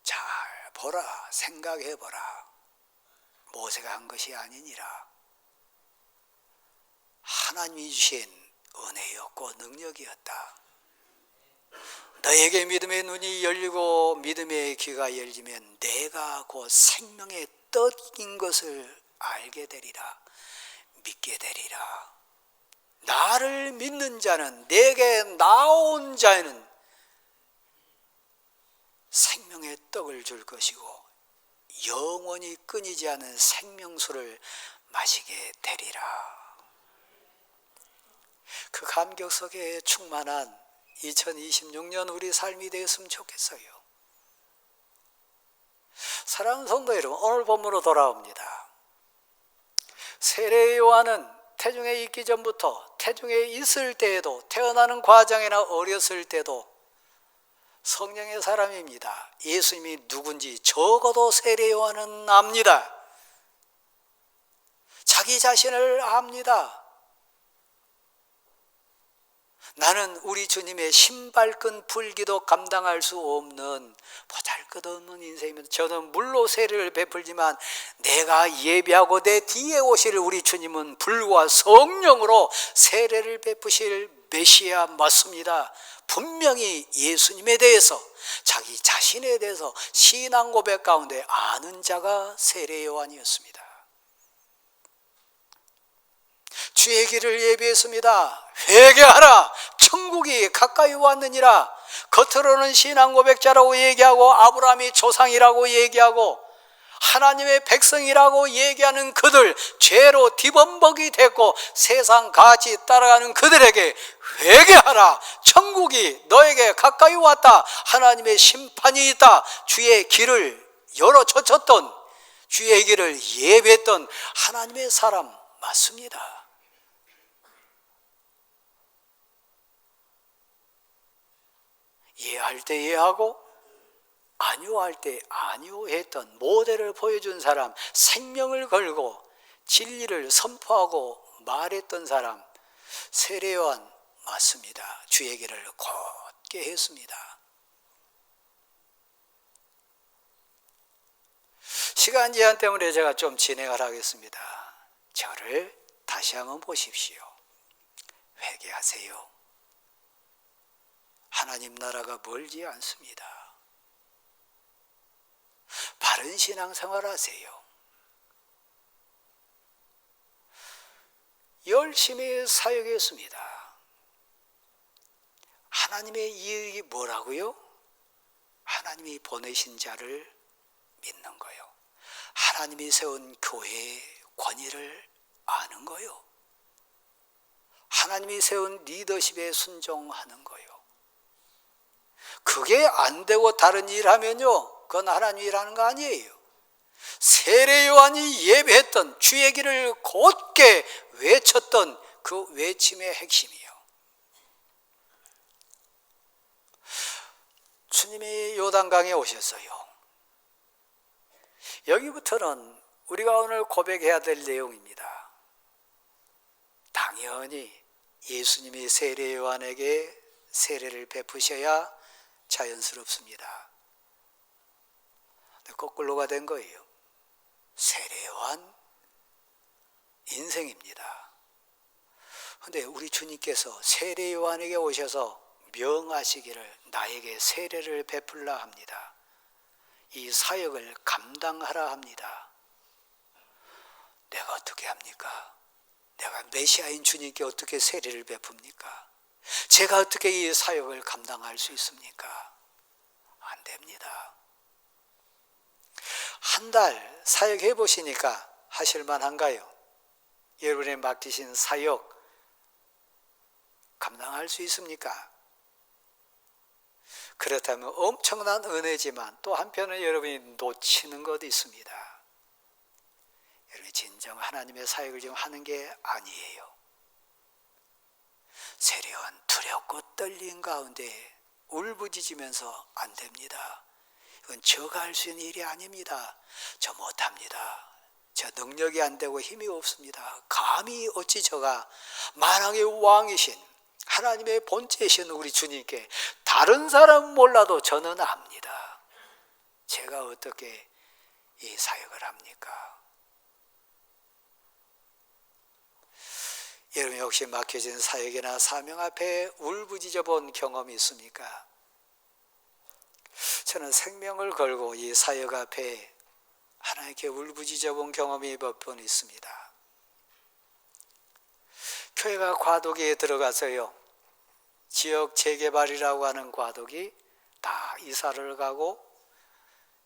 잘 보라, 생각해 보라. 모세가 한 것이 아니니라. 하나님이 주신 은혜였고 능력이었다. 너에게 믿음의 눈이 열리고 믿음의 귀가 열리면 내가 곧 생명의 떡인 것을 알게 되리라. 믿게 되리라. 나를 믿는 자는, 내게 나온 자에는 생명의 떡을 줄 것이고 영원히 끊이지 않은 생명수를 마시게 되리라. 그 감격 속에 충만한 2026년 우리 삶이 되었으면 좋겠어요. 사랑하는 성도 여러분, 오늘 본문으로 돌아옵니다. 세례 요한은 태중에 있기 전부터, 태중에 있을 때에도, 태어나는 과정이나 어렸을 때도 성령의 사람입니다. 예수님이 누군지 적어도 세례 요한은 압니다. 자기 자신을 압니다. 나는 우리 주님의 신발끈 풀기도 감당할 수 없는 보잘것없는 인생입니다. 저는 물로 세례를 베풀지만 내가 예비하고 내 뒤에 오실 우리 주님은 불과 성령으로 세례를 베푸실 메시아 맞습니다. 분명히 예수님에 대해서, 자기 자신에 대해서 신앙 고백 가운데 아는 자가 세례 요한이었습니다. 주의 길을 예비했습니다. 회개하라, 천국이 가까이 왔느니라. 겉으로는 신앙 고백자라고 얘기하고 아브라함이 조상이라고 얘기하고 하나님의 백성이라고 얘기하는 그들, 죄로 뒤범벅이 됐고 세상 같이 따라가는 그들에게 회개하라, 천국이 너에게 가까이 왔다, 하나님의 심판이 있다. 주의 길을 열어젖혔던, 주의 길을 예배했던 하나님의 사람 맞습니다. 이해할 때 이해하고 아니오할 때 아니오했던 모델을 보여준 사람, 생명을 걸고 진리를 선포하고 말했던 사람, 세례 요한 맞습니다. 주의 길을 곧게 했습니다. 시간 제한 때문에 제가 좀 진행을 하겠습니다. 저를 다시 한번 보십시오. 회개하세요. 하나님 나라가 멀지 않습니다. 바른 신앙생활 하세요. 열심히 사역했습니다. 하나님의 이익이 뭐라고요? 하나님이 보내신 자를 믿는 거요. 하나님이 세운 교회의 권위를 아는 거요. 하나님이 세운 리더십에 순종하는 거요. 그게 안 되고 다른 일 하면요, 그건 하나님 일하는 거 아니에요. 세례 요한이 예배했던, 주의 길을 곧게 외쳤던 그 외침의 핵심이에요. 주님이 요단강에 오셨어요. 여기부터는 우리가 오늘 고백해야 될 내용입니다. 당연히 예수님이 세례 요한에게 세례를 베푸셔야 자연스럽습니다. 거꾸로가 된 거예요. 세례 요한 인생입니다. 그런데 우리 주님께서 세례 요한에게 오셔서 명하시기를 나에게 세례를 베풀라 합니다. 이 사역을 감당하라 합니다. 내가 어떻게 합니까? 내가 메시아인 주님께 어떻게 세례를 베풉니까? 제가 어떻게 이 사역을 감당할 수 있습니까? 안 됩니다. 한 달 사역해 보시니까 하실만한가요? 여러분의 맡기신 사역 감당할 수 있습니까? 그렇다면 엄청난 은혜지만 또 한편은 여러분이 놓치는 것도 있습니다. 여러분이 진정 하나님의 사역을 지금 하는 게 아니에요. 세례 요한 두렵고 떨린 가운데 울부짖으면서 안 됩니다. 이건 저가 할 수 있는 일이 아닙니다. 저 못합니다. 저 능력이 안 되고 힘이 없습니다. 감히 어찌 저가 만왕의 왕이신 하나님의 본체이신 우리 주님께, 다른 사람은 몰라도 저는 압니다. 제가 어떻게 이 사역을 합니까? 여러분 혹시 맡겨진 사역이나 사명 앞에 울부짖어 본 경험이 있습니까? 저는 생명을 걸고 이 사역 앞에 하나님께 울부짖어 본 경험이 몇 번 있습니다. 교회가 과도기에 들어가서요, 지역 재개발이라고 하는 과도기 다 이사를 가고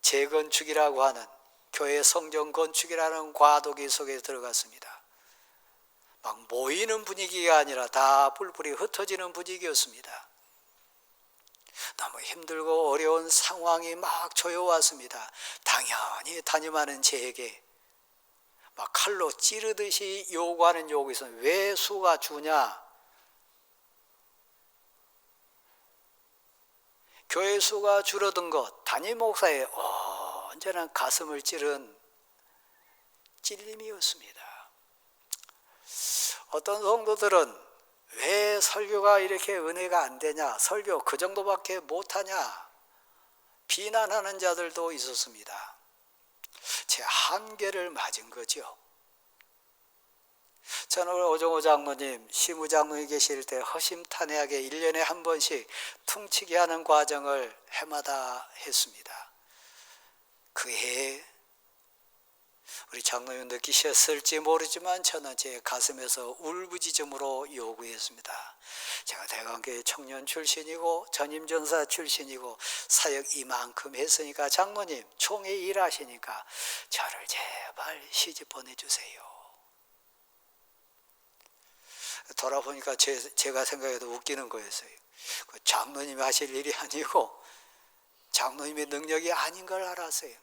재건축이라고 하는 교회 성전 건축이라는 과도기 속에 들어갔습니다. 막 모이는 분위기가 아니라 다 뿔뿔이 흩어지는 분위기였습니다. 너무 힘들고 어려운 상황이 막 조여왔습니다. 당연히 담임하는 제에게 막 칼로 찌르듯이 요구하는 요구가 있어요. 왜 수가 주냐? 교회 수가 줄어든 것, 담임 목사의 언제나 가슴을 찌른 찔림이었습니다. 어떤 성도들은 왜 설교가 이렇게 은혜가 안 되냐, 설교 그 정도밖에 못하냐 비난하는 자들도 있었습니다. 제 한계를 맞은 거죠. 저는 오정호 장로님, 시무 장로님 계실 때 허심탄회하게 1년에 한 번씩 퉁치기 하는 과정을 해마다 했습니다. 그 해에 우리 장로님 느끼셨을지 모르지만 저는 제 가슴에서 울부짖음으로 요구했습니다. 제가 대관교회 청년 출신이고 전임전사 출신이고 사역 이만큼 했으니까 장로님 총회 일하시니까 저를 제발 시집 보내주세요. 돌아보니까 제가 생각해도 웃기는 거였어요. 장로님이 하실 일이 아니고 장로님의 능력이 아닌 걸 알았어요.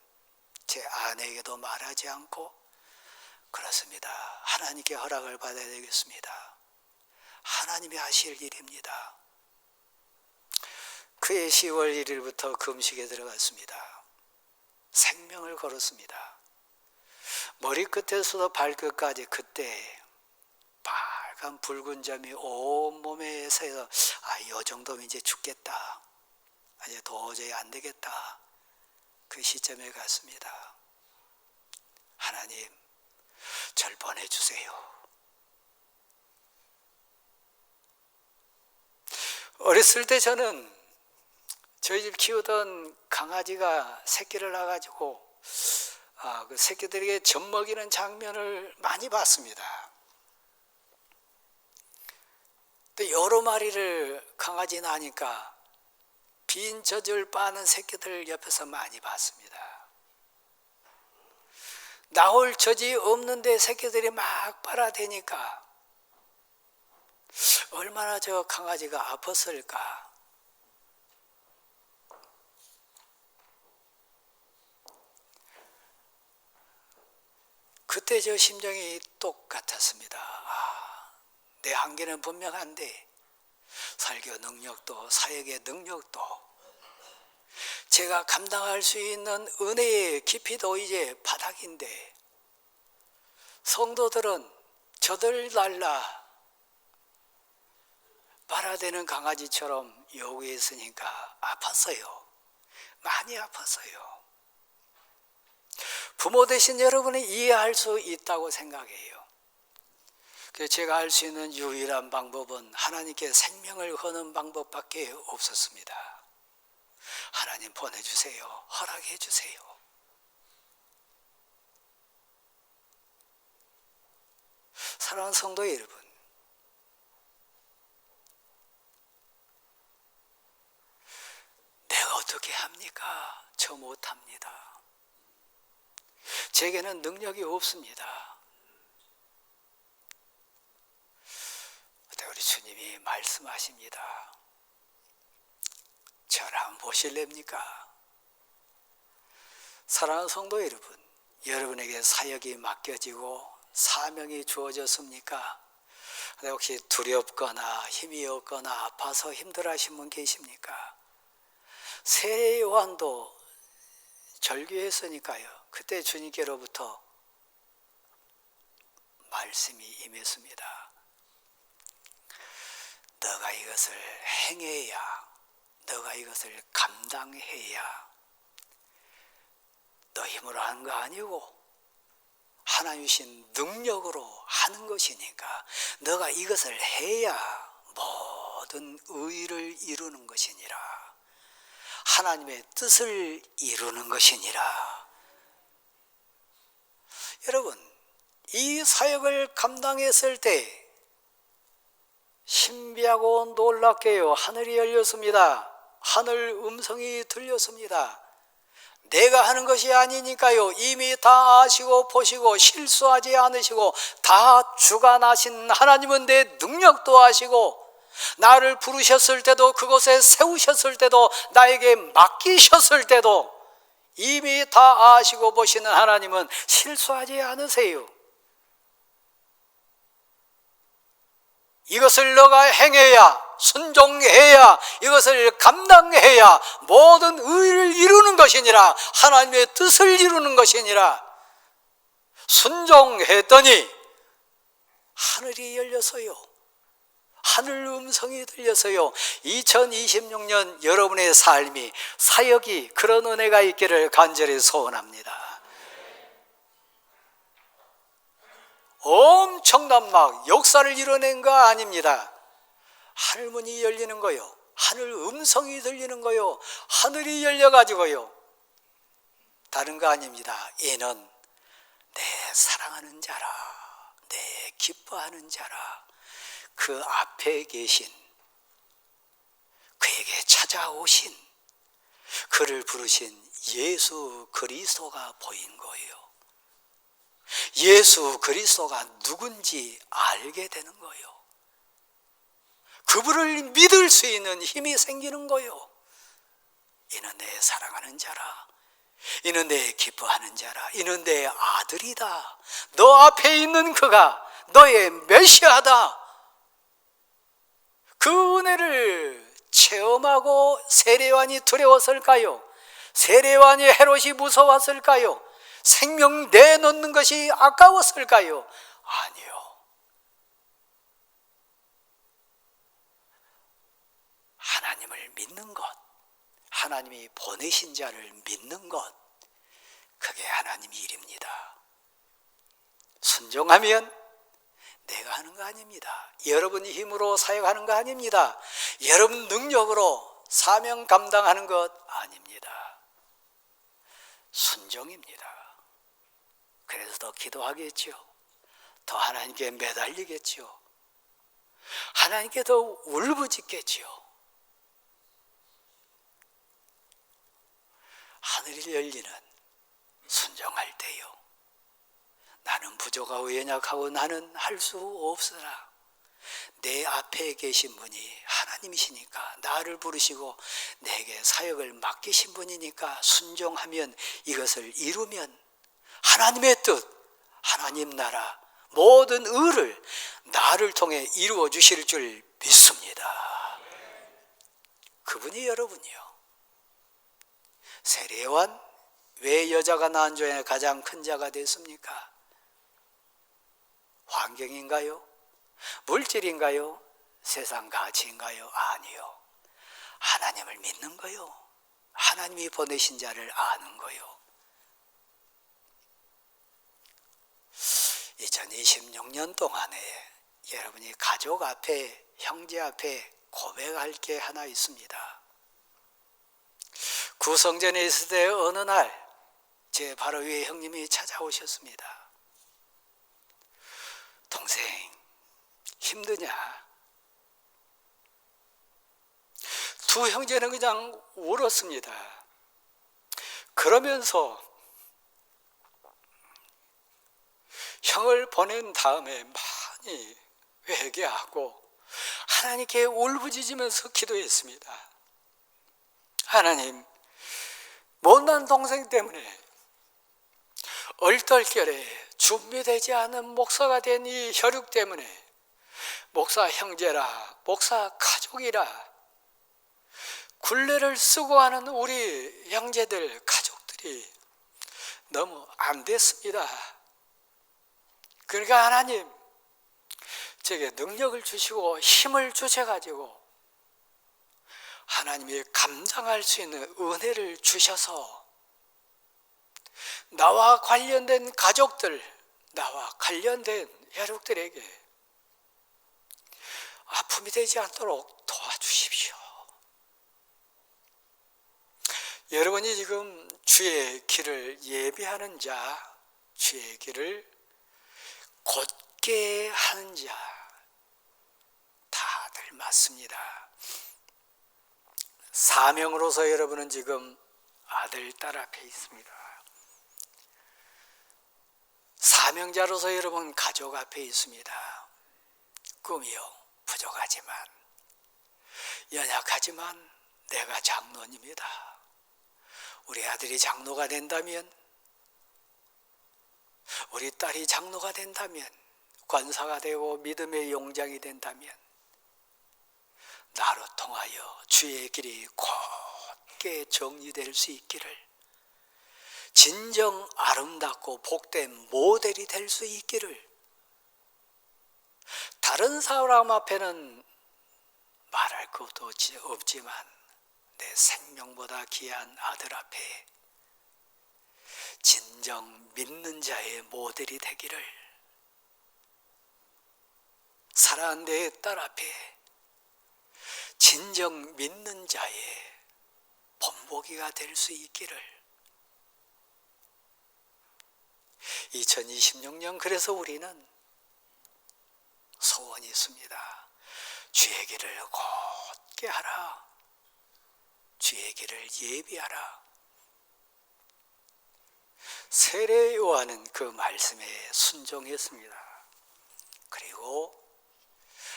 제 아내에게도 말하지 않고 그렇습니다. 하나님께 허락을 받아야 되겠습니다. 하나님이 하실 일입니다. 그해 10월 1일부터 금식에 들어갔습니다. 생명을 걸었습니다. 머리끝에서도 발끝까지 그때 빨간 붉은 점이 온몸에 새서 이 정도면 이제 죽겠다. 이제 도저히 안 되겠다. 그 시점에 갔습니다. 하나님, 절 보내주세요. 어렸을 때 저는 저희 집 키우던 강아지가 새끼를 낳아가지고 그 새끼들에게 젖먹이는 장면을 많이 봤습니다. 또 여러 마리를 강아지 낳으니까 빈 젖을 빠는 새끼들 옆에서 많이 봤습니다. 나올 젖이 없는데 새끼들이 막 빨아대니까 얼마나 저 강아지가 아팠을까. 그때 저 심정이 똑같았습니다. 내 한계는 분명한데 설교 능력도 사역의 능력도 제가 감당할 수 있는 은혜의 깊이도 이제 바닥인데 성도들은 저들 날라 빨아대는 강아지처럼 요구했으니까 아팠어요. 많이 아팠어요. 부모 되신 여러분이 이해할 수 있다고 생각해요. 제가 할 수 있는 유일한 방법은 하나님께 생명을 거는 방법밖에 없었습니다. 하나님 보내주세요. 허락해 주세요. 사랑하는 성도 여러분, 내가 어떻게 합니까? 저 못합니다. 제게는 능력이 없습니다. 우리 주님이 말씀하십니다. 저를 한번 보실랍니까? 사랑하는 성도 여러분, 여러분에게 사역이 맡겨지고 사명이 주어졌습니까? 근데 혹시 두렵거나 힘이 없거나 아파서 힘들어하신 분 계십니까? 세례 요한도 절규했으니까요. 그때 주님께로부터 말씀이 임했습니다. 너가 이것을 행해야, 너가 이것을 감당해야 너 힘으로 하는 거 아니고 하나님 주신 능력으로 하는 것이니까 너가 이것을 해야 모든 의를 이루는 것이니라. 하나님의 뜻을 이루는 것이니라. 여러분, 이 사역을 감당했을 때 신비하고 놀랍게요, 하늘이 열렸습니다. 하늘 음성이 들렸습니다. 내가 하는 것이 아니니까요. 이미 다 아시고 보시고 실수하지 않으시고 다 주관하신 하나님은 내 능력도 아시고 나를 부르셨을 때도 그곳에 세우셨을 때도 나에게 맡기셨을 때도 이미 다 아시고 보시는 하나님은 실수하지 않으세요. 이것을 너가 행해야, 순종해야, 이것을 감당해야 모든 의를 이루는 것이니라, 하나님의 뜻을 이루는 것이니라. 순종했더니 하늘이 열려서요, 하늘 음성이 들려서요, 2026년 여러분의 삶이, 사역이 그런 은혜가 있기를 간절히 소원합니다. 엄청난 막 역사를 이뤄낸 거 아닙니다. 하늘문이 열리는 거요, 하늘 음성이 들리는 거요, 하늘이 열려가지고요, 다른 거 아닙니다. 이는 내 사랑하는 자라, 내 기뻐하는 자라, 그 앞에 계신, 그에게 찾아오신, 그를 부르신 예수 그리스도가 보인 거예요. 예수 그리스도가 누군지 알게 되는 거예요. 그분을 믿을 수 있는 힘이 생기는 거예요. 이는 내 사랑하는 자라, 이는 내 기뻐하는 자라, 이는 내 아들이다. 너 앞에 있는 그가 너의 메시아다. 그 은혜를 체험하고 세례요한이 두려웠을까요? 세례요한이 헤롯이 무서웠을까요? 생명 내놓는 것이 아까웠을까요? 아니요. 하나님을 믿는 것, 하나님이 보내신 자를 믿는 것, 그게 하나님 일입니다. 순종하면 내가 하는 거 아닙니다. 여러분 힘으로 사역하는 거 아닙니다. 여러분 능력으로 사명 감당하는 것 아닙니다. 순종입니다. 그래서 더 기도하겠죠. 더 하나님께 매달리겠죠. 하나님께 더 울부짖겠죠. 하늘이 열리는 순종할 때요, 나는 부족하고 연약하고 나는 할 수 없으나 내 앞에 계신 분이 하나님이시니까, 나를 부르시고 내게 사역을 맡기신 분이니까 순종하면, 이것을 이루면 하나님의 뜻, 하나님 나라, 모든 의를 나를 통해 이루어 주실 줄 믿습니다. 그분이 여러분이요. 세례요한 왜 여자가 낳은 중에 가장 큰 자가 됐습니까? 환경인가요? 물질인가요? 세상 가치인가요? 아니요. 하나님을 믿는 거요, 하나님이 보내신 자를 아는 거요. 2026년 동안에 여러분이 가족 앞에, 형제 앞에 고백할 게 하나 있습니다. 구성전에 있을 때 어느 날 제 바로 위에 형님이 찾아오셨습니다. 동생, 힘드냐? 두 형제는 그냥 울었습니다. 그러면서 형을 보낸 다음에 많이 회개하고 하나님께 울부짖으면서 기도했습니다. 하나님, 못난 동생 때문에 얼떨결에 준비되지 않은 목사가 된 이 혈육 때문에 목사 형제라, 목사 가족이라 굴레를 쓰고 하는 우리 형제들, 가족들이 너무 안 됐습니다. 그러니까 하나님, 제게 능력을 주시고 힘을 주셔가지고 하나님이 감당할 수 있는 은혜를 주셔서 나와 관련된 가족들, 나와 관련된 혈육들에게 아픔이 되지 않도록 도와주십시오. 여러분이 지금 주의 길을 예비하는 자, 주의 길을 곧게 하는 자, 다들 맞습니다. 사명으로서 여러분은 지금 아들, 딸 앞에 있습니다. 사명자로서 여러분 가족 앞에 있습니다. 꿈이요, 부족하지만, 연약하지만 내가 장로입니다. 우리 아들이 장로가 된다면, 우리 딸이 장로가 된다면, 권사가 되고 믿음의 용장이 된다면 나로 통하여 주의 길이 곧게 정리될 수 있기를, 진정 아름답고 복된 모델이 될 수 있기를, 다른 사람 앞에는 말할 것도 없지만 내 생명보다 귀한 아들 앞에 진정 믿는 자의 모델이 되기를, 사랑하는 내 딸 앞에 진정 믿는 자의 본보기가 될 수 있기를. 2026년 그래서 우리는 소원이 있습니다. 주의 길을 곧게 하라. 주의 길을 예비하라. 세례 요한은 그 말씀에 순종했습니다. 그리고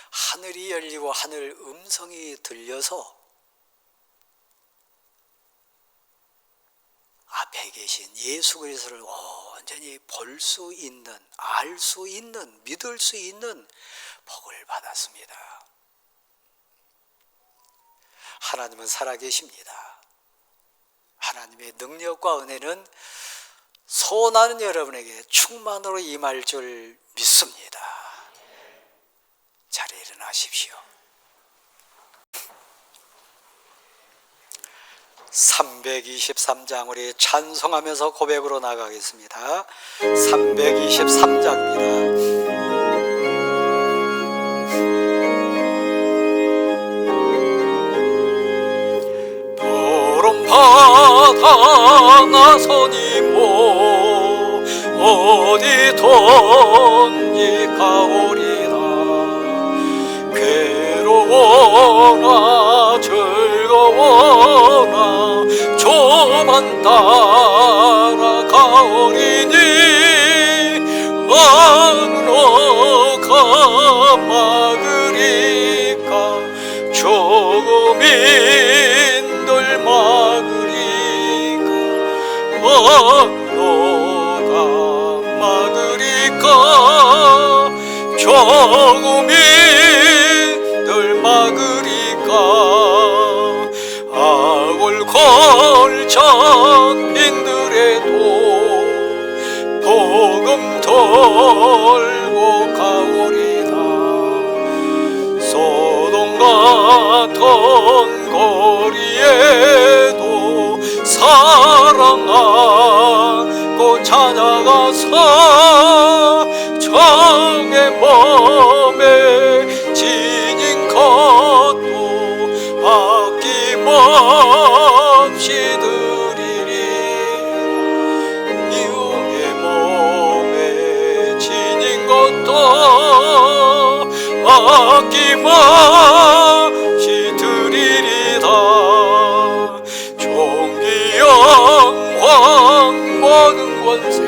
하늘이 열리고 하늘 음성이 들려서 앞에 계신 예수 그리스도를 온전히 볼 수 있는, 알 수 있는, 믿을 수 있는 복을 받았습니다. 하나님은 살아계십니다. 하나님의 능력과 은혜는 소원하는 여러분에게 충만으로 임할 줄 믿습니다. 자리에 일어나십시오. 323장 우리 찬송하면서 고백으로 나가겠습니다. 323장입니다. 푸른 바다 나서니 뭐 어디든지 가오리다. 괴로워나 즐거워나 저만 따라가오리니 마누라가 막으리까 조금인들 막으리까 마누라가 막으리까 조금인들 막으리까 악을 걸쳐빈들에도 복음 돌고 가오리다. 소돔 같은 거리에도 사랑하고 찾아가서 정의 몸에 지닌 것도 아낌없이 드리리. 이웃의 몸에 지닌 것도 아낌없이 드리리다. 존귀 영광 모든 권세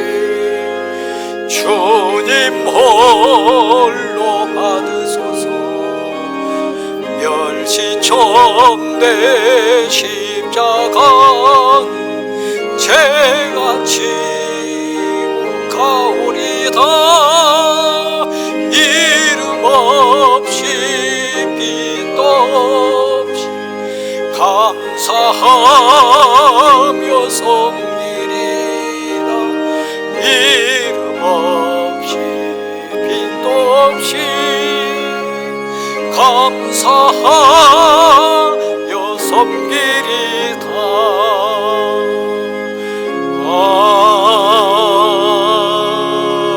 주님 홀로 받으소서. 멸시종대 십자가는 제가 지고 가오리다. 이름 없이 빛도 없이 감사하며 섬기리다. 이름 없이 빛도 없이 감사하여 섬기리다.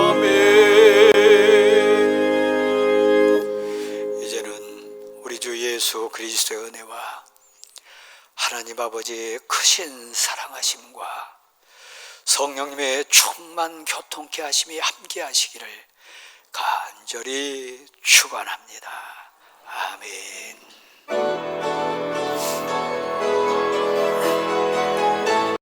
아멘. 이제는 우리 주 예수 그리스도의 은혜와 하나님 아버지의 크신 사랑하심과 성령님의 충만 교통케 하심이 함께 하시기를 간절히 축원합니다. 아멘.